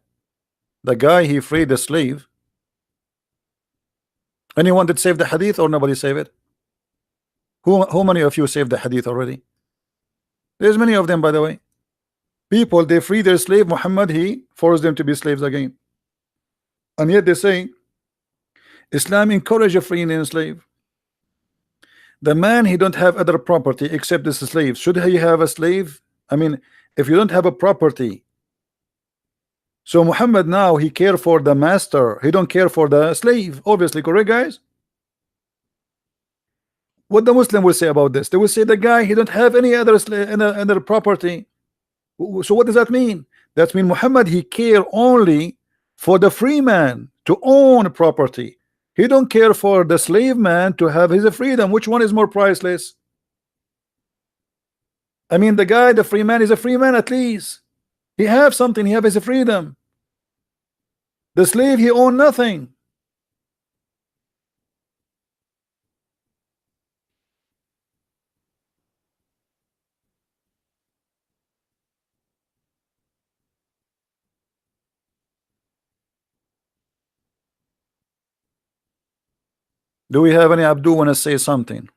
The guy, he freed the slave. Anyone that saved the hadith, or nobody saved it? Who many of you saved the hadith already? There's many of them, by the way. People, they free their slave. Muhammad, he forced them to be slaves again. And yet they say Islam encourage a free and slave. The man, he don't have other property except this slave. Should he have a slave? I mean, if you don't have a property, so Muhammad now, he care for the master, he don't care for the slave, obviously, correct, guys? What the Muslim will say about this? They will say the guy, he don't have any other other property. So what does that mean? That means Muhammad, he care only for the free man to own property. He don't care for the slave man to have his freedom. Which one is more priceless? I mean, the guy, the free man, is a free man. At least he have something, he have his freedom. The slave, he own nothing. Do we have any Abdul want to say something?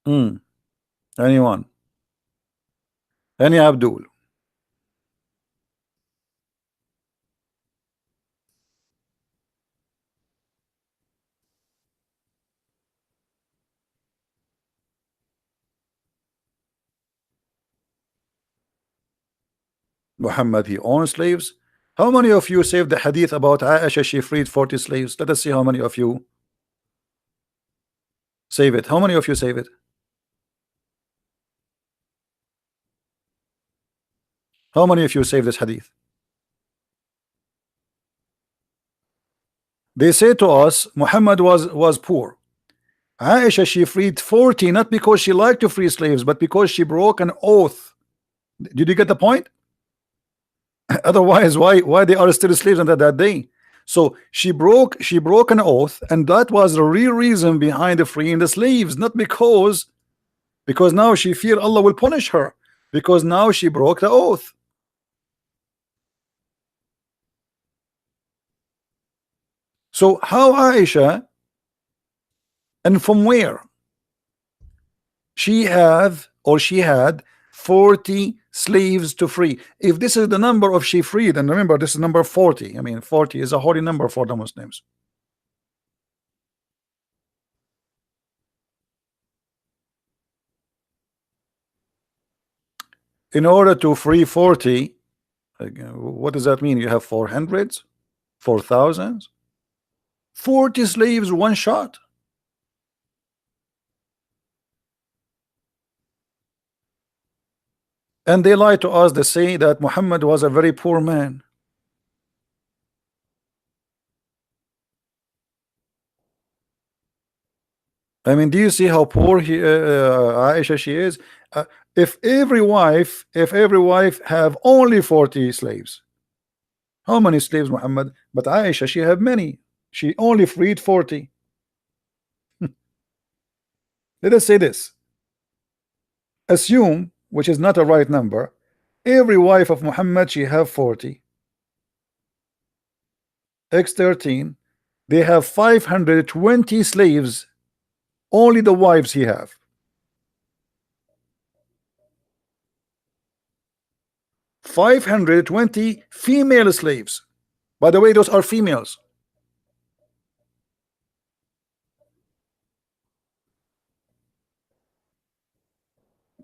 Hmm. Anyone? Any Abdul? Muhammad, he owns slaves. How many of you saved the hadith about Aisha, she freed 40 slaves? Let us see how many of you save it. How many of you save it? How many of you save this hadith? They say to us Muhammad was poor. Aisha, she freed 40, not because she liked to free slaves, but because she broke an oath. Did you get the point? Otherwise, why they are still slaves until that day? So she broke an oath, and that was the real reason behind the freeing the slaves, not because now she feared Allah will punish her, because now she broke the oath. So how Aisha, and from where she had 40 slaves to free. If this is the number of she freed, and remember this is number 40. I mean 40 is a holy number for the Muslims. In order to free 40, what does that mean? You have 400s, 4,000s, 40 slaves one shot. And they lie to us. They say that Muhammad was a very poor man. I mean, do you see how poor Aisha she is? If every wife have only 40 slaves, how many slaves Muhammad? But Aisha she have many. She only freed 40. Let us say this. Assume, which is not a right number, every wife of Muhammad she have 40. X 13. They have 520 slaves. Only the wives he have. 520 female slaves. By the way, those are females.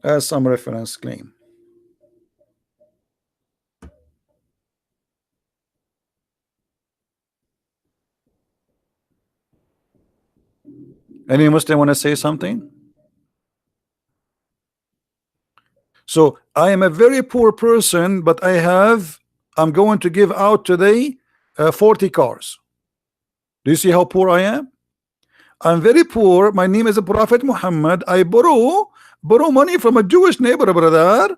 As some reference claim. Any Muslim want to say something? So I am a very poor person, but I'm going to give out today 40 cars. Do you see how poor I am? I'm very poor. My name is Prophet Muhammad. I borrow money from a Jewish neighbor, brother.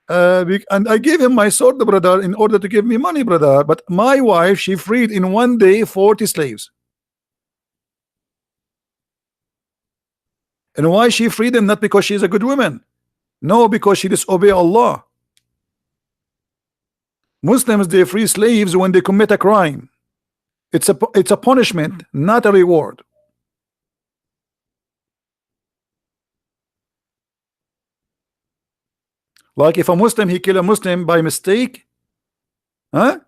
And I gave him my sword, brother, in order to give me money, brother. But my wife, she freed in one day 40 slaves. And why she freed them? Not because she's a good woman. No, because she disobey Allah. Muslims, they free slaves when they commit a crime. It's a punishment, not a reward. Like if a Muslim he kill a Muslim by mistake, huh?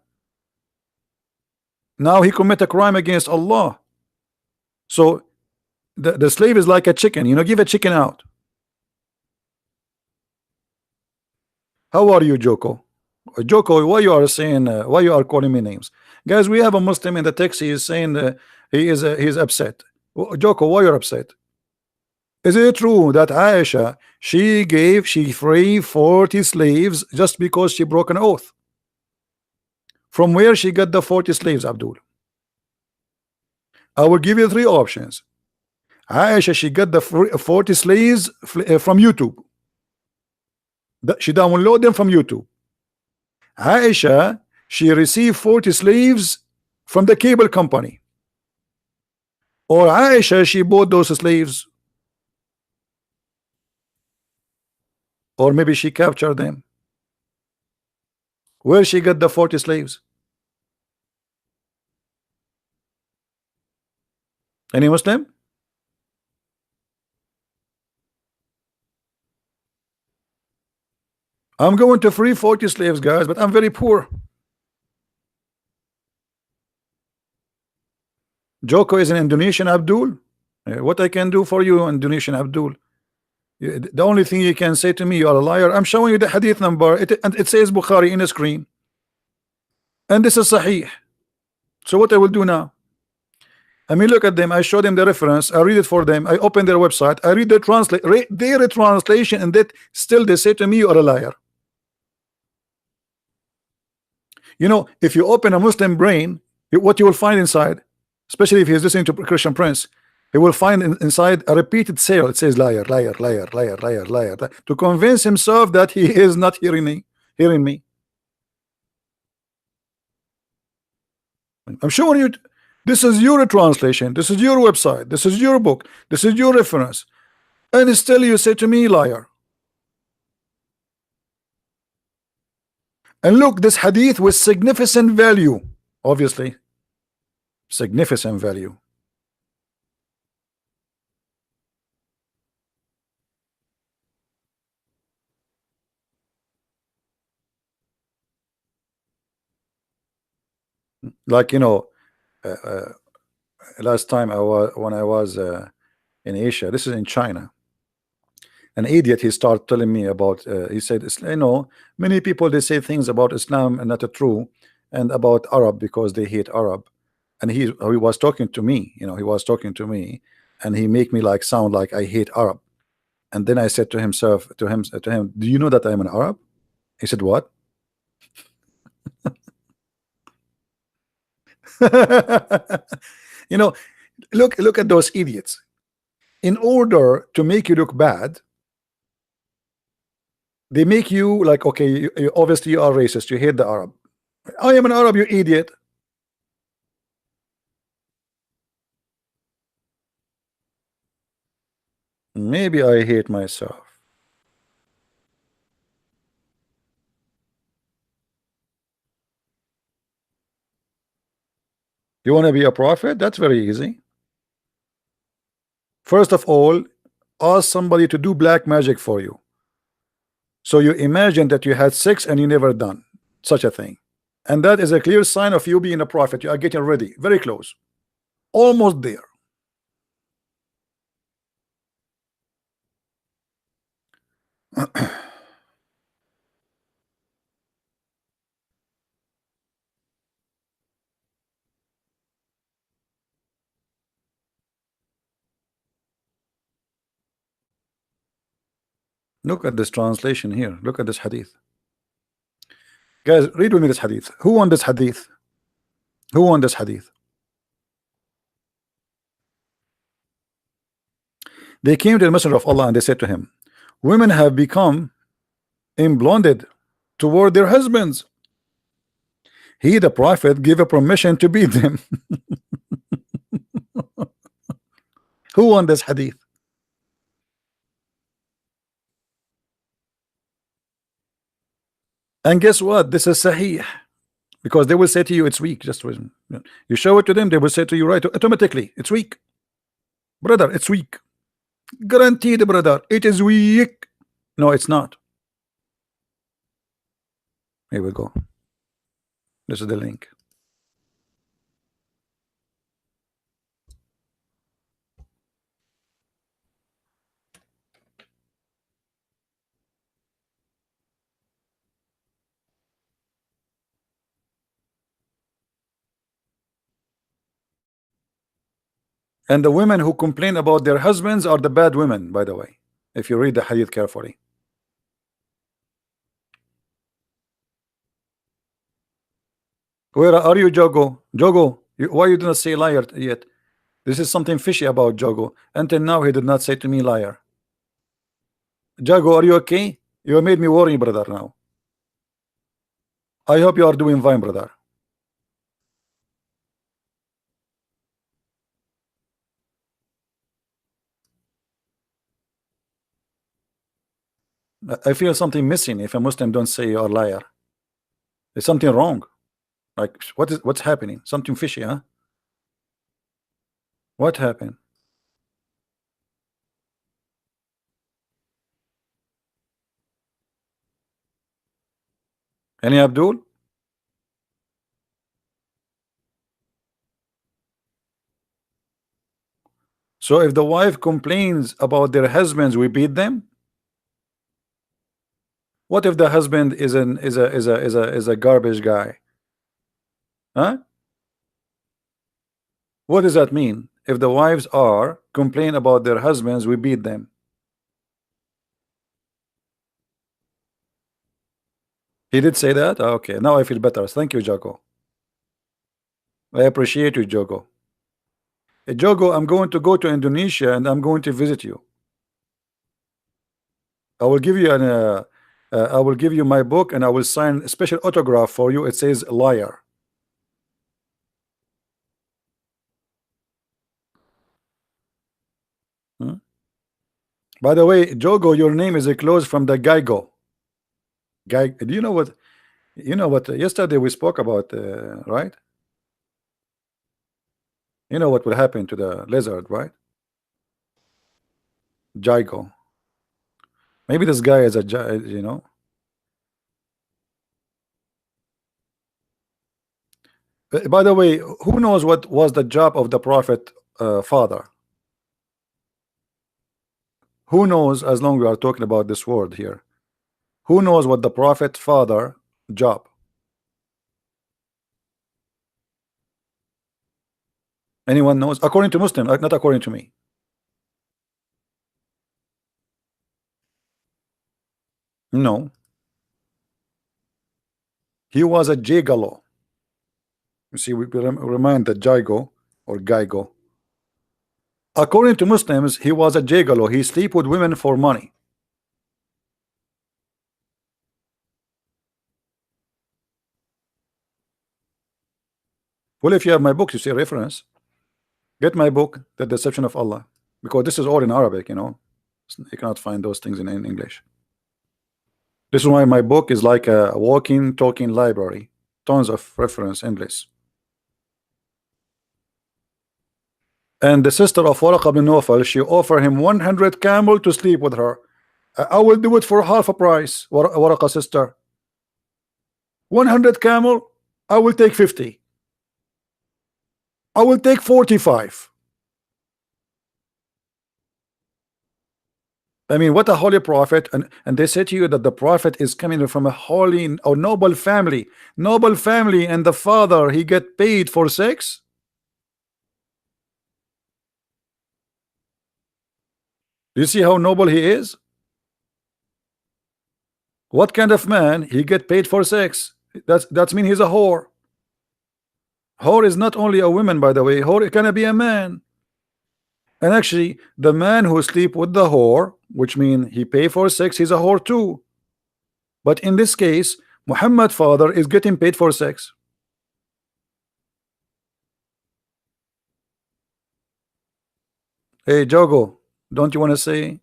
Now he commit a crime against Allah. So the slave is like a chicken, give a chicken out. How are you, Joko? Joko, why you are saying why you are calling me names? Guys, we have a Muslim in the text. He is saying he's upset. Joko, why you're upset? Is it true that Aisha she freed 40 slaves just because she broke an oath? From where she got the 40 slaves, Abdul? I will give you three options. Aisha she got the 40 slaves from YouTube. She downloaded them from YouTube. Aisha she received 40 slaves from the cable company. Or Aisha she bought those slaves. Or maybe she captured them. Where she got the 40 slaves? Any Muslim? I'm going to free 40 slaves, guys, but I'm very poor. Joko is an Indonesian, Abdul. What I can do for you, Indonesian Abdul? The only thing you can say to me, you are a liar. I'm showing you the hadith number, and it says Bukhari in the screen, and this is Sahih. So what I will do now? I mean, look at them. I show them the reference. I read it for them. I open their website. I read their translation, and that still they say to me, you are a liar. If you open a Muslim brain, what you will find inside, especially if he is listening to Christian Prince, he will find inside a repeated sale. It says liar, liar, liar, liar, liar, liar, to convince himself that he is not hearing me. I'm showing you. This is your translation. This is your website. This is your book. This is your reference. And still you say to me, liar. And look, this hadith with significant value. Obviously, significant value. Like uh, uh, last time I was when I was in Asia. This is in China. An idiot, he started telling me about. He said, many people they say things about Islam and not true, and about Arab because they hate Arab. And he was talking to me. He was talking to me, and he make me like sound like I hate Arab. And then I said to him, do you know that I am an Arab? He said, what? you know, look at those idiots. In order to make you look bad, they make you like, okay, obviously you are racist, you hate the Arab. I am an Arab, you idiot. Maybe I hate myself. You want to be a prophet? That's very easy. First of all, ask somebody to do black magic for you. So you imagine that you had sex and you never done such a thing. And that is a clear sign of you being a prophet. You are getting ready, very close, almost there. Look at this translation here. Look at this hadith. Guys, read with me this hadith. Who won this hadith? Who won this hadith? They came to the Messenger of Allah and they said to him, women have become emblonded toward their husbands. He, the prophet, gave a permission to beat them. Who won this hadith? And guess what? This is sahih. Because they will say to you, it's weak. Just you show it to them, they will say to you, right, automatically, it's weak. Brother, it's weak. Guaranteed, brother, it is weak. No, it's not. Here we go. This is the link. And the women who complain about their husbands are the bad women, by the way, if you read the hadith carefully. Where are you, Jogo? Jogo, why you do not say liar yet? This is something fishy about Jogo. Until now, he did not say to me liar. Jago, are you okay? You made me worry, brother, now. I hope you are doing fine, brother. I feel something missing if a Muslim don't say you are liar. There's something wrong. Like, what's happening? Something fishy, huh? What happened? Any Abdul? So if the wife complains about their husbands, we beat them? What if the husband is a garbage guy? Huh? What does that mean? If the wives are complain about their husbands, we beat them. He did say that? Okay, now I feel better. Thank you, Jaco. I appreciate you, Jogo. Jogo, I'm going to go to Indonesia and I'm going to visit you. I will give you I will give you my book and I will sign a special autograph for you. It says liar. Hmm? By the way, Jogo, your name is a close from the Geigo. Do you know what? You know what? Yesterday we spoke about, right? You know what will happen to the lizard, right? Gygo. Maybe this guy is By the way, who knows what was the job of the prophet father? Who knows, as long we are talking about this word here, who knows what the prophet father job? Anyone knows? According to Muslim, not according to me. No, he was a gigolo. You see, we remind the Jigo or Gaigo. According to Muslims, he was a gigolo. He sleep with women for money. Well, if you have my book, you see a reference. Get my book, The Deception of Allah, because this is all in Arabic, you know. You cannot find those things in English. This is why my book is like a walking, talking library. Tons of reference English. And the sister of Waraq bin Nawfal, she offered him 100 camel to sleep with her. I will do it for half a price, Waraqah sister. 100 camel, I will take 50. I will take 45. I mean, what a holy prophet. And they say to you that the prophet is coming from a holy or noble family. Noble family, and the father, he get paid for sex? Do you see how noble he is? What kind of man he get paid for sex? That's mean he's a whore. Whore is not only a woman, by the way. Whore can be a man. And actually, the man who sleep with the whore, which mean he pay for sex, he's a whore too. But in this case, Muhammad father is getting paid for sex. Hey Jogo, don't you want to say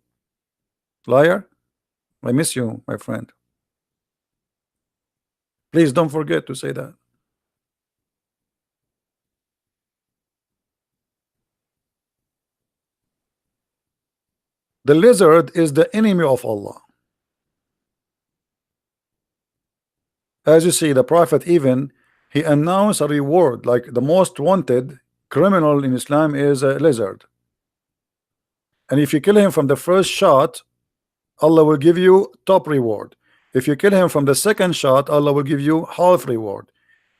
liar? I miss you, my friend. Please don't forget to say that. The lizard is the enemy of Allah. As you see, the prophet even he announced a reward, like the most wanted criminal in Islam is a lizard. And if you kill him from the first shot, Allah will give you top reward. If you kill him from the second shot, Allah will give you half reward.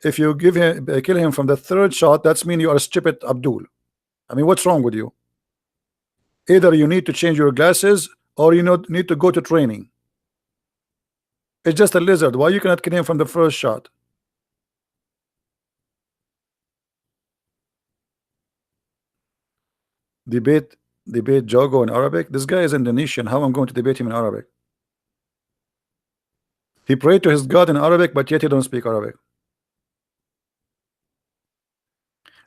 If you kill him from the third shot, that's mean you are stupid Abdul. I mean, what's wrong with you? Either you need to change your glasses or you need to go to training. It's just a lizard. Why you cannot kill him from the first shot? Debate Jogo in Arabic. This guy is Indonesian. How I'm going to debate him in Arabic? He prayed to his God in Arabic, but yet he don't speak Arabic.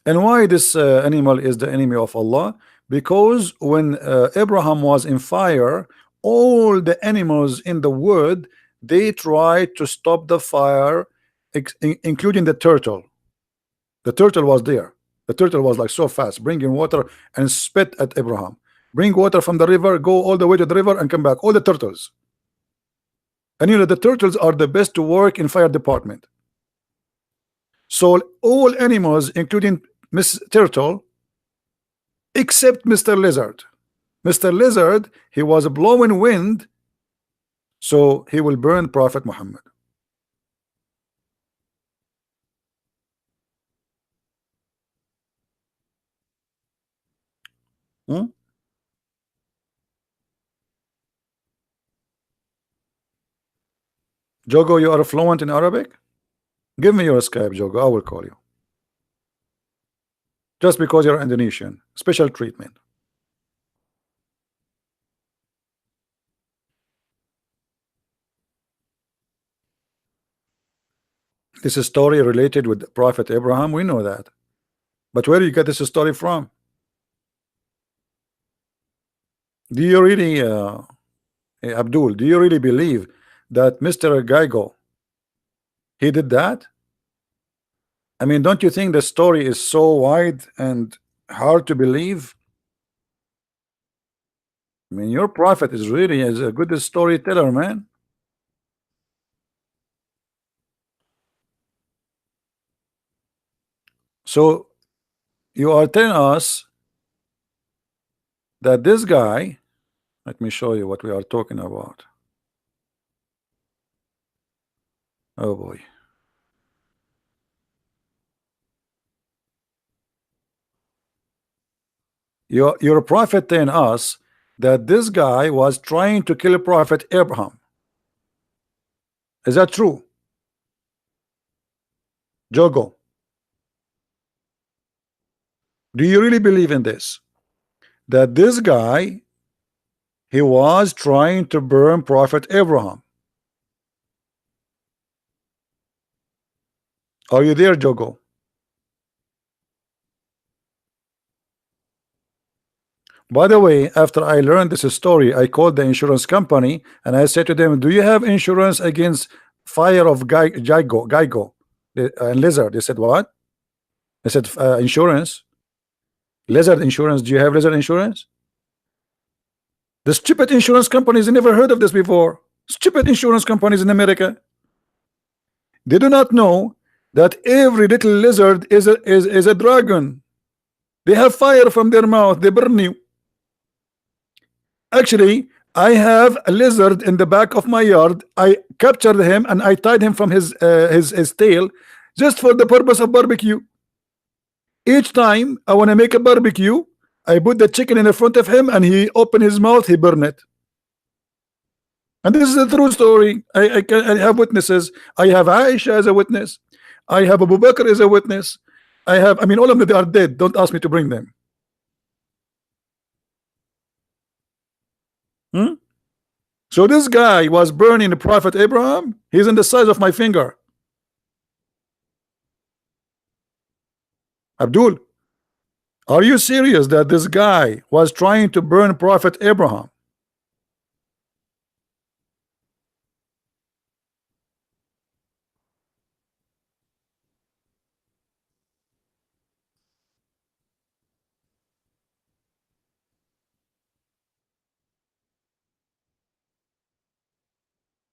And why this animal is the enemy of Allah? Because when Abraham was in fire, all the animals in the wood, they tried to stop the fire, including the turtle. The turtle was there. The turtle was like so fast, bringing water and spit at Abraham. Bring water from the river, go all the way to the river and come back. All the turtles. And you know, the turtles are the best to work in fire department. So all animals, including Miss Turtle, except Mr. Lizard. Mr. Lizard, he was blowing wind, so he will burn Prophet Muhammad. Hmm? Jogo, you are fluent in Arabic? Give me your Skype, Jogo. I will call you. Just because you're Indonesian. Special treatment. This is story related with Prophet Abraham. We know that. But where do you get this story from? Do you really, Abdul, do you really believe that Mr. Gaigo, he did that? I mean, don't you think the story is so wide and hard to believe? I mean, your prophet is really a good storyteller, man. So you are telling us that this guy, let me show you what we are talking about. Oh boy. Your prophet telling us that this guy was trying to kill Prophet Abraham. Is that true? Jogo, do you really believe in this? That this guy, he was trying to burn Prophet Abraham. Are you there, Jogo? By the way, after I learned this story, I called the insurance company and I said to them, "Do you have insurance against fire of and lizard?" They said, "What?" I said, "Insurance, lizard insurance. Do you have lizard insurance?" The stupid insurance companies never heard of this before. Stupid insurance companies in America. They do not know that every little lizard is a dragon. They have fire from their mouth. They burn you. Actually, I have a lizard in the back of my yard. I captured him and I tied him from his tail just for the purpose of barbecue. Each time I want to make a barbecue, I put the chicken in the front of him and he open his mouth, he burn it. And this is a true story. I have witnesses. I have Aisha as a witness. I have Abu Bakr as a witness. I mean, all of them, they are dead. Don't ask me to bring them. Hmm? So this guy was burning the Prophet Abraham. He's in the size of my finger. Abdul, are you serious that this guy was trying to burn Prophet Abraham?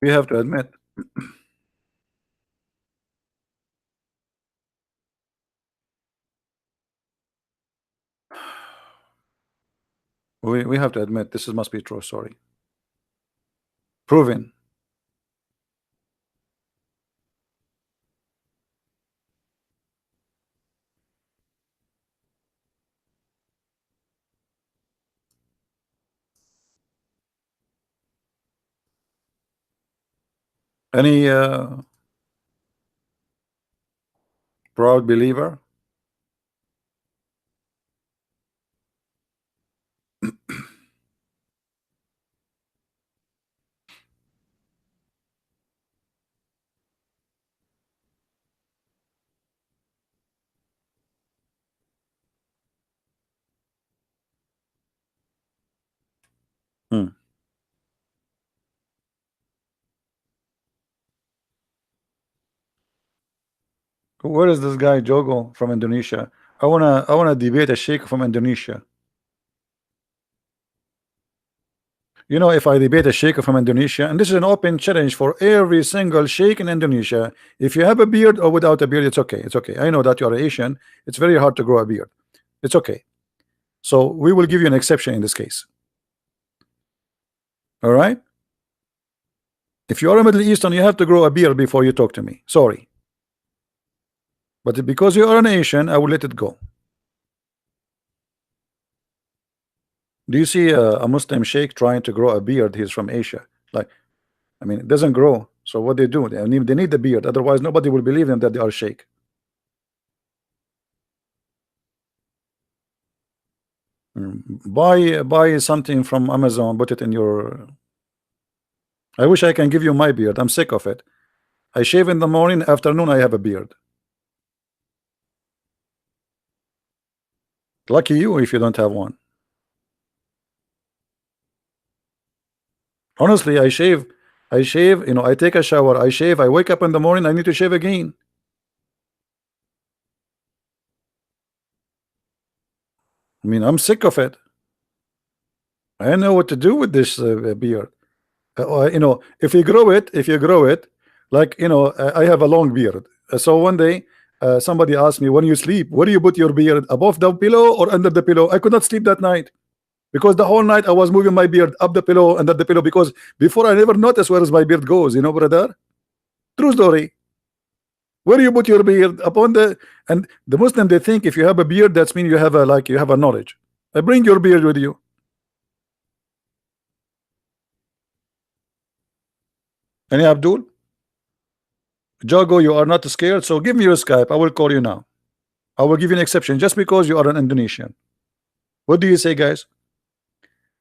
We have to admit. We have to admit this must be true story. Proven. Any proud believer? Hmm. Where is this guy Jogo from Indonesia? I wanna debate a sheikh from Indonesia. You know, if I debate a sheikh from Indonesia, and this is an open challenge for every single sheikh in Indonesia, if you have a beard or without a beard, it's okay. It's okay. I know that you are Asian. It's very hard to grow a beard. It's okay. So we will give you an exception in this case. All right. If you are a Middle Eastern, you have to grow a beard before you talk to me. Sorry. But because you are an Asian, I will let it go. Do you see a Muslim sheikh trying to grow a beard? He's from Asia. Like, I mean, it doesn't grow. So what they do? They need the beard. Otherwise, nobody will believe them that they are sheikh. Buy something from Amazon. Put it in your. I wish I can give you my beard. I'm sick of it. I shave in the morning. Afternoon, I have a beard. Lucky you if you don't have one. Honestly, I shave. I shave. You know, I take a shower. I shave. I wake up in the morning. I need to shave again. I mean, I'm sick of it. I don't know what to do with this beard. You know, if you grow it, like, you know, I have a long beard. So one day Somebody asked me, when you sleep, where do you put your beard, above the pillow or under the pillow? I could not sleep that night because the whole night I was moving my beard up the pillow, under the pillow, because before I never noticed where my beard goes, you know, brother. True story. Where do you put your beard? Upon the, and the Muslim, they think if you have a beard, that's mean you have a, like, you have a knowledge. Bring your beard with you. Any Abdul? Jago, you are not scared, so give me your Skype. I will call you now. I will give you an exception just because you are an Indonesian. What do you say, guys?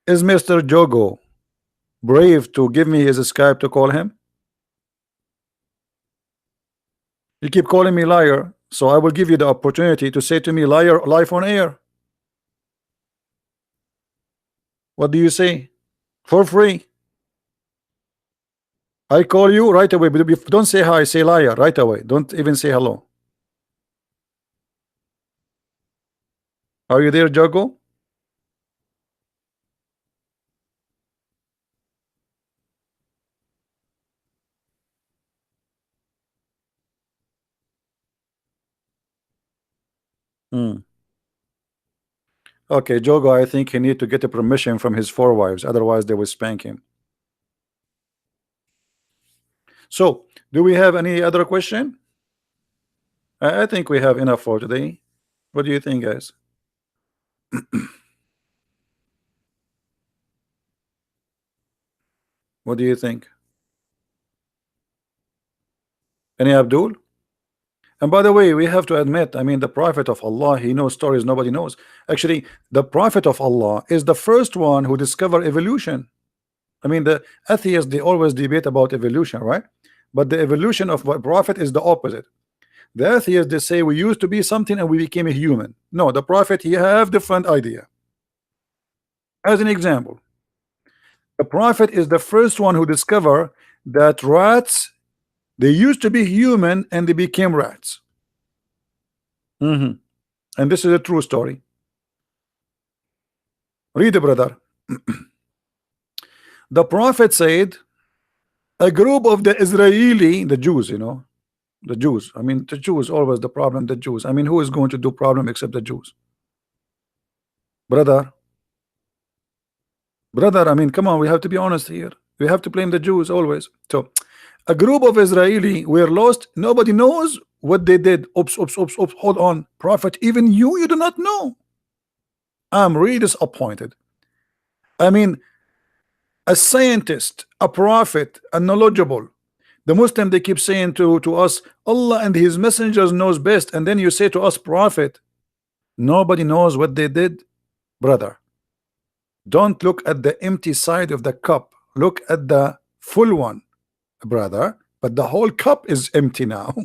Is Mr. Jogo brave to give me his Skype to call him? You keep calling me liar, so I will give you the opportunity to say to me liar live on air. What do you say? For free. I call you right away, but don't say hi, say liar right away. Don't even say hello. Are you there, Jago? Okay, Jogo, I think he need to get a permission from his four wives, otherwise they will spank him. So, do we have any other question? I think we have enough for today. What do you think, guys? What do you think? Any Abdul? And by the way, we have to admit, I mean, the Prophet of Allah, he knows stories nobody knows. Actually, the Prophet of Allah is the first one who discovered evolution. I mean, the atheists, they always debate about evolution, right? But the evolution of the Prophet is the opposite. The atheists, they say we used to be something and we became a human. No, the Prophet, he have different idea. As an example, the Prophet is the first one who discovered that rats, they used to be human and they became rats. And this is a true story. Read it, brother. The Prophet said a group of the Israeli, the Jews, you know, the Jews. I mean, the Jews always the problem. The Jews. I mean, who is going to do problem except the Jews? Brother. I mean, come on, we have to be honest here. We have to blame the Jews always. So, a group of Israeli were lost. Nobody knows what they did. Oops. Hold on, Prophet. Even you do not know. I'm really disappointed. I mean, a scientist, a prophet, a knowledgeable. The Muslim, they keep saying to us, Allah and his messengers knows best, and then you say to us, prophet. Nobody knows what they did. Brother, don't look at the empty side of the cup, look at the full one, brother. But the whole cup is empty now.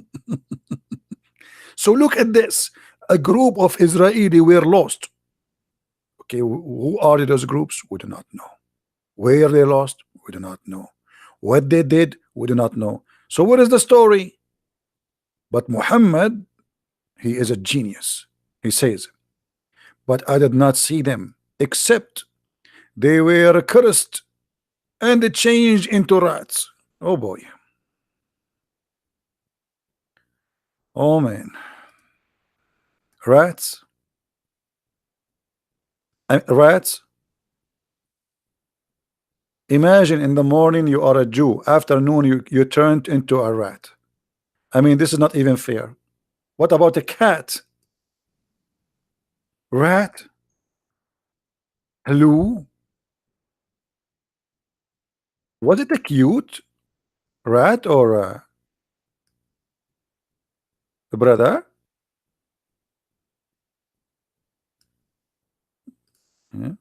So look at this. A group of Israeli were lost. Okay, who are those groups? We do not know. Where they lost? We do not know. What they did? We do not know. So what is the story? But Muhammad, he is a genius. He says, but I did not see them except they were cursed and they changed into rats. Oh boy. Oh man. Rats. Rats. Imagine in the morning you are a Jew, afternoon you turned into a rat. I mean, this is not even fair. What about a cat? Rat? Hello? Was it a cute rat or a brother? Yeah.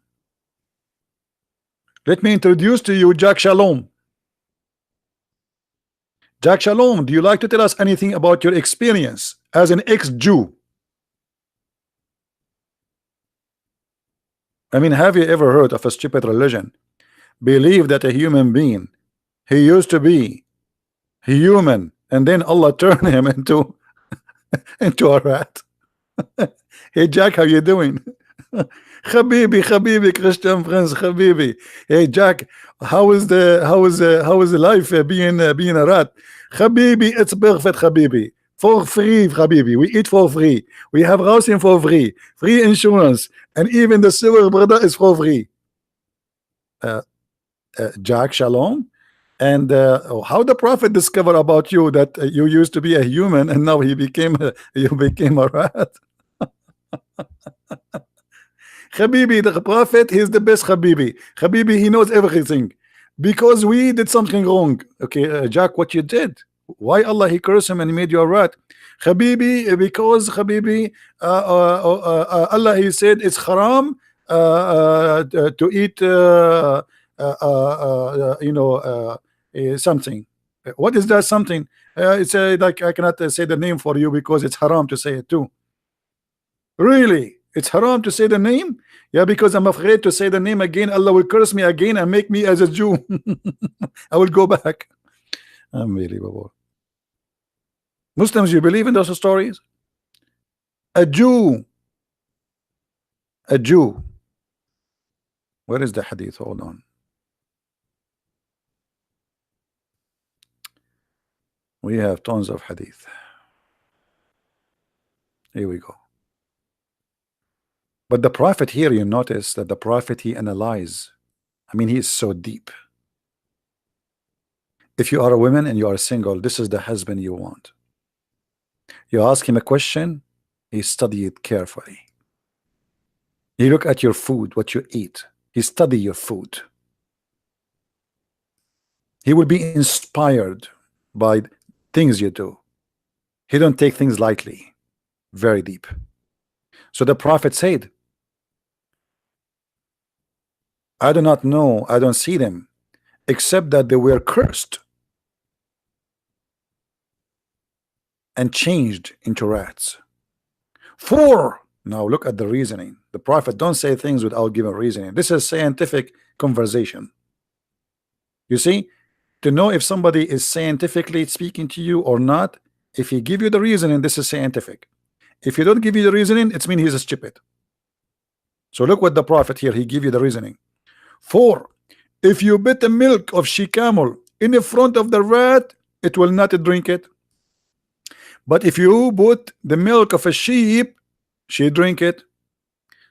Let me introduce to you Jack Shalom. Jack Shalom, do you like to tell us anything about your experience as an ex-Jew? I mean, have you ever heard of a stupid religion? Believe that a human being, he used to be human, and then Allah turned him into a rat. Hey Jack, how you doing? Habibi, Christian friends, Habibi. Hey Jack, how is the life being a rat? Habibi, it's perfect, Habibi. For free, Habibi. We eat for free. We have housing for free. Free insurance. And even the silver brother is for free. Uh, Jack Shalom. And how the prophet discovered about you that you used to be a human and now you became a rat. Habibi, the prophet, he's the best Habibi. Habibi, he knows everything. Because we did something wrong. Okay, Jack, what you did? Why Allah he cursed him and made you a rat? Habibi, because Habibi, Allah he said it's haram to eat, something. What is that something? It's like I cannot say the name for you because it's haram to say it too. Really? It's haram to say the name? Yeah, because I'm afraid to say the name again. Allah will curse me again and make me as a Jew. I will go back. Unbelievable. Muslims, you believe in those stories? A Jew. A Jew. Where is the hadith? Hold on. We have tons of hadith. Here we go. But the prophet here, you notice that the prophet he analyze. I mean, he is so deep. If you are a woman and you are single, this is the husband you want. You ask him a question, he study it carefully. He look at your food, what you eat. He study your food. He will be inspired by things you do. He don't take things lightly. Very deep. So the prophet said, I do not know, I don't see them, except that they were cursed and changed into rats. For, now look at the reasoning. The prophet don't say things without giving reasoning. This is scientific conversation. You see, to know if somebody is scientifically speaking to you or not, if he give you the reasoning, this is scientific. If he don't give you the reasoning, it means he's a stupid. So look what the prophet here, he give you the reasoning. For, if you put the milk of she camel in the front of the rat, it will not drink it. But if you put the milk of a sheep, she drink it.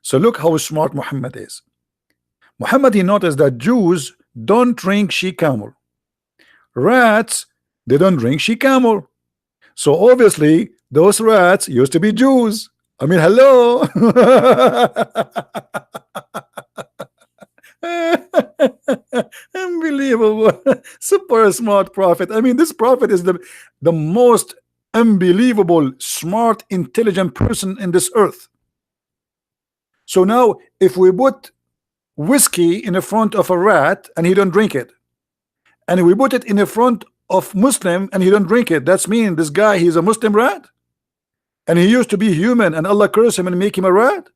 So look how smart Muhammad is. Muhammad, he noticed that Jews don't drink she camel. Rats, they don't drink she camel. So obviously those rats used to be Jews. I mean, hello. Unbelievable. Super smart prophet. I mean, this prophet is the most unbelievable, smart, intelligent person in this earth. So now if we put whiskey in the front of a rat and he don't drink it, and we put it in the front of Muslim and he don't drink it, that's mean this guy, he's a Muslim rat, and he used to be human and Allah curse him and make him a rat.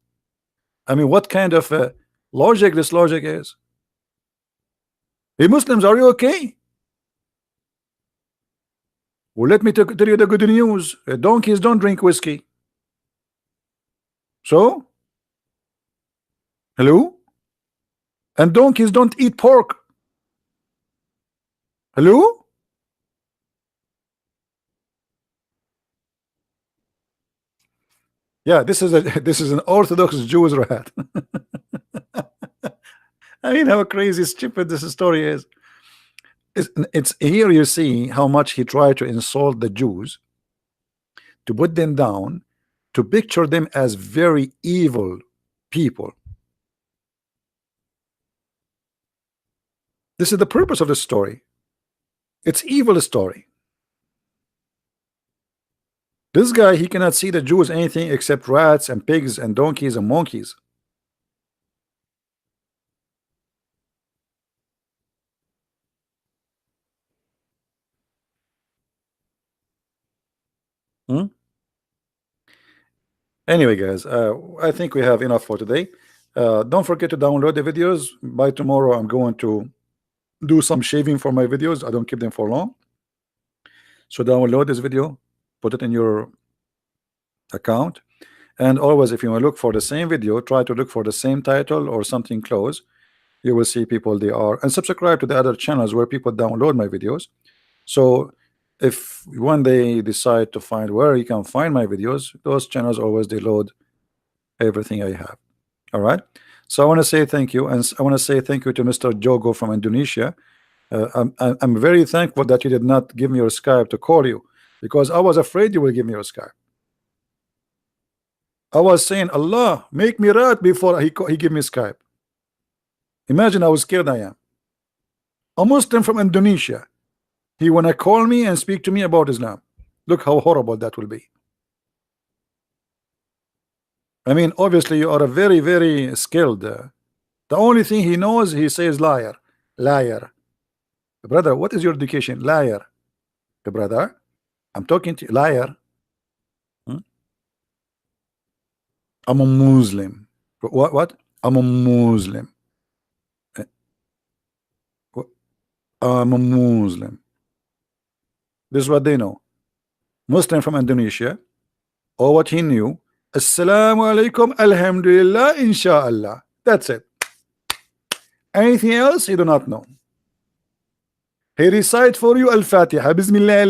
I mean, what kind of logic this logic is? Hey Muslims, are you okay? Well, let me tell you the good news. Donkeys don't drink whiskey. So, hello? And donkeys don't eat pork. Hello? Yeah, this is an Orthodox Jewish rat. I mean, how crazy stupid this story is. It's here you see how much he tried to insult the Jews, to put them down, to picture them as very evil people. This is the purpose of the story. It's evil story. This guy, he cannot see the Jews anything except rats and pigs and donkeys and monkeys. Anyway, guys, I think we have enough for today. Don't forget to download the videos. By tomorrow, I'm going to do some shaving for my videos. I don't keep them for long. So download this video, put it in your account, and always, if you want to look for the same video, try to look for the same title or something close. You will see people they are, and subscribe to the other channels where people download my videos. So if when they decide to find where you can find my videos, those channels always they load everything I have. All right. So I want to say thank you, and I want to say thank you to Mr. Jogo from Indonesia. I'm very thankful that you did not give me your Skype to call you, because I was afraid you will give me your Skype. I was saying, Allah, make me right before he give me Skype. Imagine how scared I am. A Muslim from Indonesia. He wanna call me and speak to me about Islam. Look how horrible that will be. I mean, obviously you are a very, very skilled. The only thing he knows, he says liar, liar. Brother, what is your education? Liar. Brother, I'm talking to you, liar. Hmm? I'm a Muslim. What? What? I'm a Muslim. Eh, I'm a Muslim. This is what they know. Muslim from Indonesia, or what he knew. Assalamu alaikum, alhamdulillah, inshallah. That's it. Anything else, he do not know. He recite for you Al-Fatiha. Bismillah.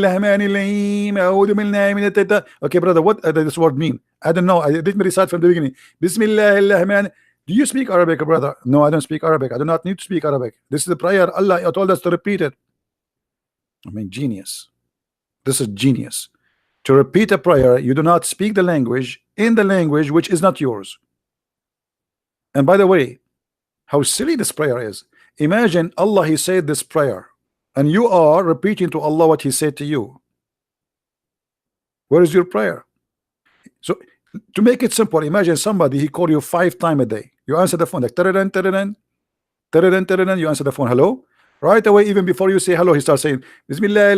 Okay, brother, what does this word mean? I don't know. I didn't recite from the beginning. Bismillah. Do you speak Arabic, brother? No, I don't speak Arabic. I do not need to speak Arabic. This is the prayer. Allah told us to repeat it. I mean, genius. This is genius. To repeat a prayer, you do not speak the language in the language which is not yours. And by the way, how silly this prayer is. Imagine Allah, he said this prayer, and you are repeating to Allah what he said to you. Where is your prayer? So to make it simple, imagine somebody, he called you 5 times a day. You answer the phone like tararan, tararan, tararan, tararan. You answer the phone, hello. Right away, even before you say hello, he starts saying Bismillah.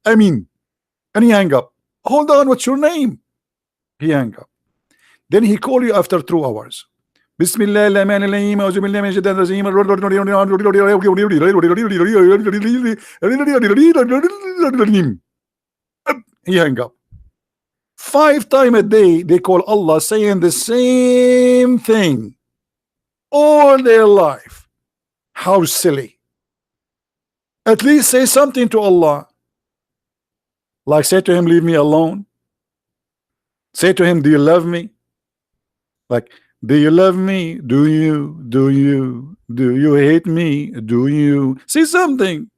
I mean, and he hang up. Hold on, what's your name? He hang up. Then he call you after 2 hours. Bismillah. He hang up. 5 times a day they call Allah saying the same thing all their life. How silly. At least say something to Allah, like say to him, leave me alone. Say to him, do you love me? Like, do you love me? Do you hate me? Do you say something?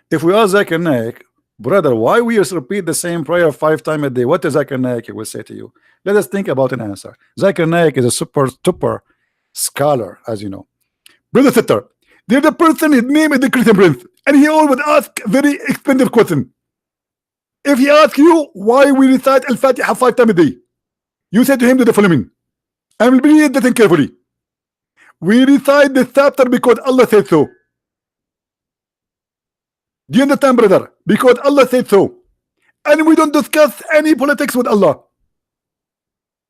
If we ask Zakir Naik, brother, why we just repeat the same prayer 5 times a day? What does Zakir Naik will say to you? Let us think about an answer. Zakir Naik is a super scholar, as you know. Brother Sitter, there's a person, his name is the Christian Prince, and he always ask very expensive question. If he asks you why we recite Al-Fatiha 5 times a day, you say to him the following. I will read that carefully. We recite this chapter because Allah said so. Do you understand, brother? Because Allah said so. And we don't discuss any politics with Allah.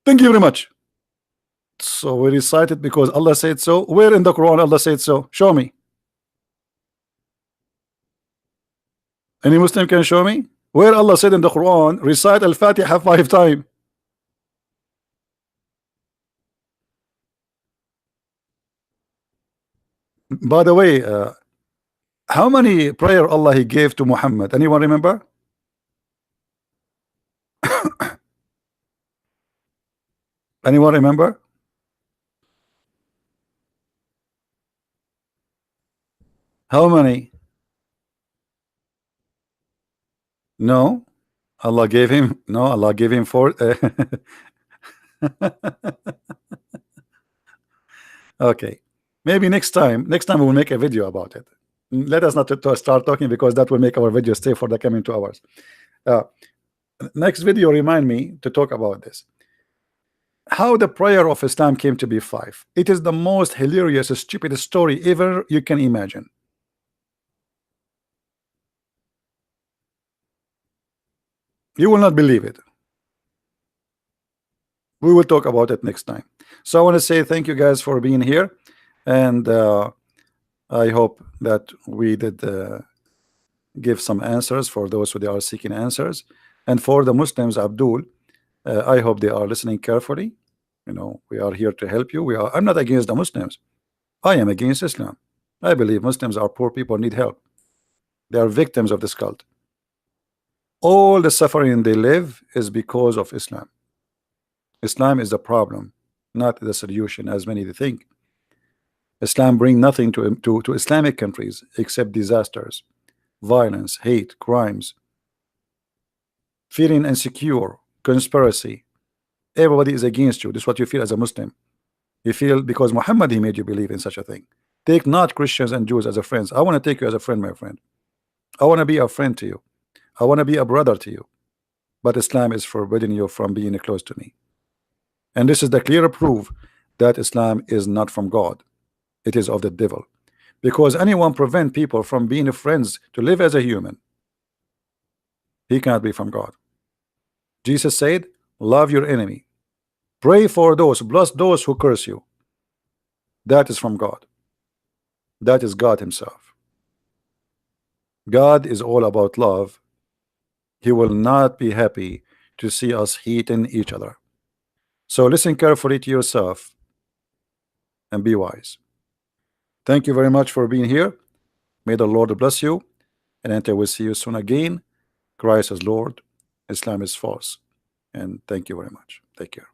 Thank you very much. So we recite it because Allah said so. Where in the Quran Allah said so? Show me. Any Muslim can show me? Where Allah said in the Quran, recite Al-Fatiha 5 times. By the way, how many prayer Allah he gave to Muhammad? Anyone remember? Anyone remember? How many? No. Allah gave him. No, Allah gave him 4. Okay. Maybe next time we will make a video about it. Let us not to start talking, because that will make our video stay for the coming 2 hours. Next video remind me to talk about this. How the prayer of Islam came to be 5. It is the most hilarious, stupid story ever you can imagine. You will not believe it. We will talk about it next time. So I want to say thank you guys for being here, and I hope that we did give some answers for those who they are seeking answers. And for the Muslims, Abdul, I hope they are listening carefully. We are here to help you. I'm not against the Muslims. I am against Islam. I believe Muslims are poor people, need help. They are victims of this cult. All the suffering they live is because of Islam. Islam is the problem, not the solution, as many think. Islam bring nothing to Islamic countries except disasters, violence, hate, crimes, feeling insecure, conspiracy. Everybody is against you. This is what you feel as a Muslim. You feel because Muhammad, he made you believe in such a thing. Take not Christians and Jews as a friends. I want to take you as a friend, my friend. I want to be a friend to you. I want to be a brother to you. But Islam is forbidding you from being close to me. And this is the clear proof that Islam is not from God. It is of the devil. Because anyone prevent people from being friends to live as a human, he cannot be from God. Jesus said, love your enemy. Pray for those, bless those who curse you. That is from God. That is God himself. God is all about love. He will not be happy to see us hating each other. So listen carefully to yourself and be wise. Thank you very much for being here. May the Lord bless you, and until we see you soon again, Christ is Lord, Islam is false. And thank you very much. Take care.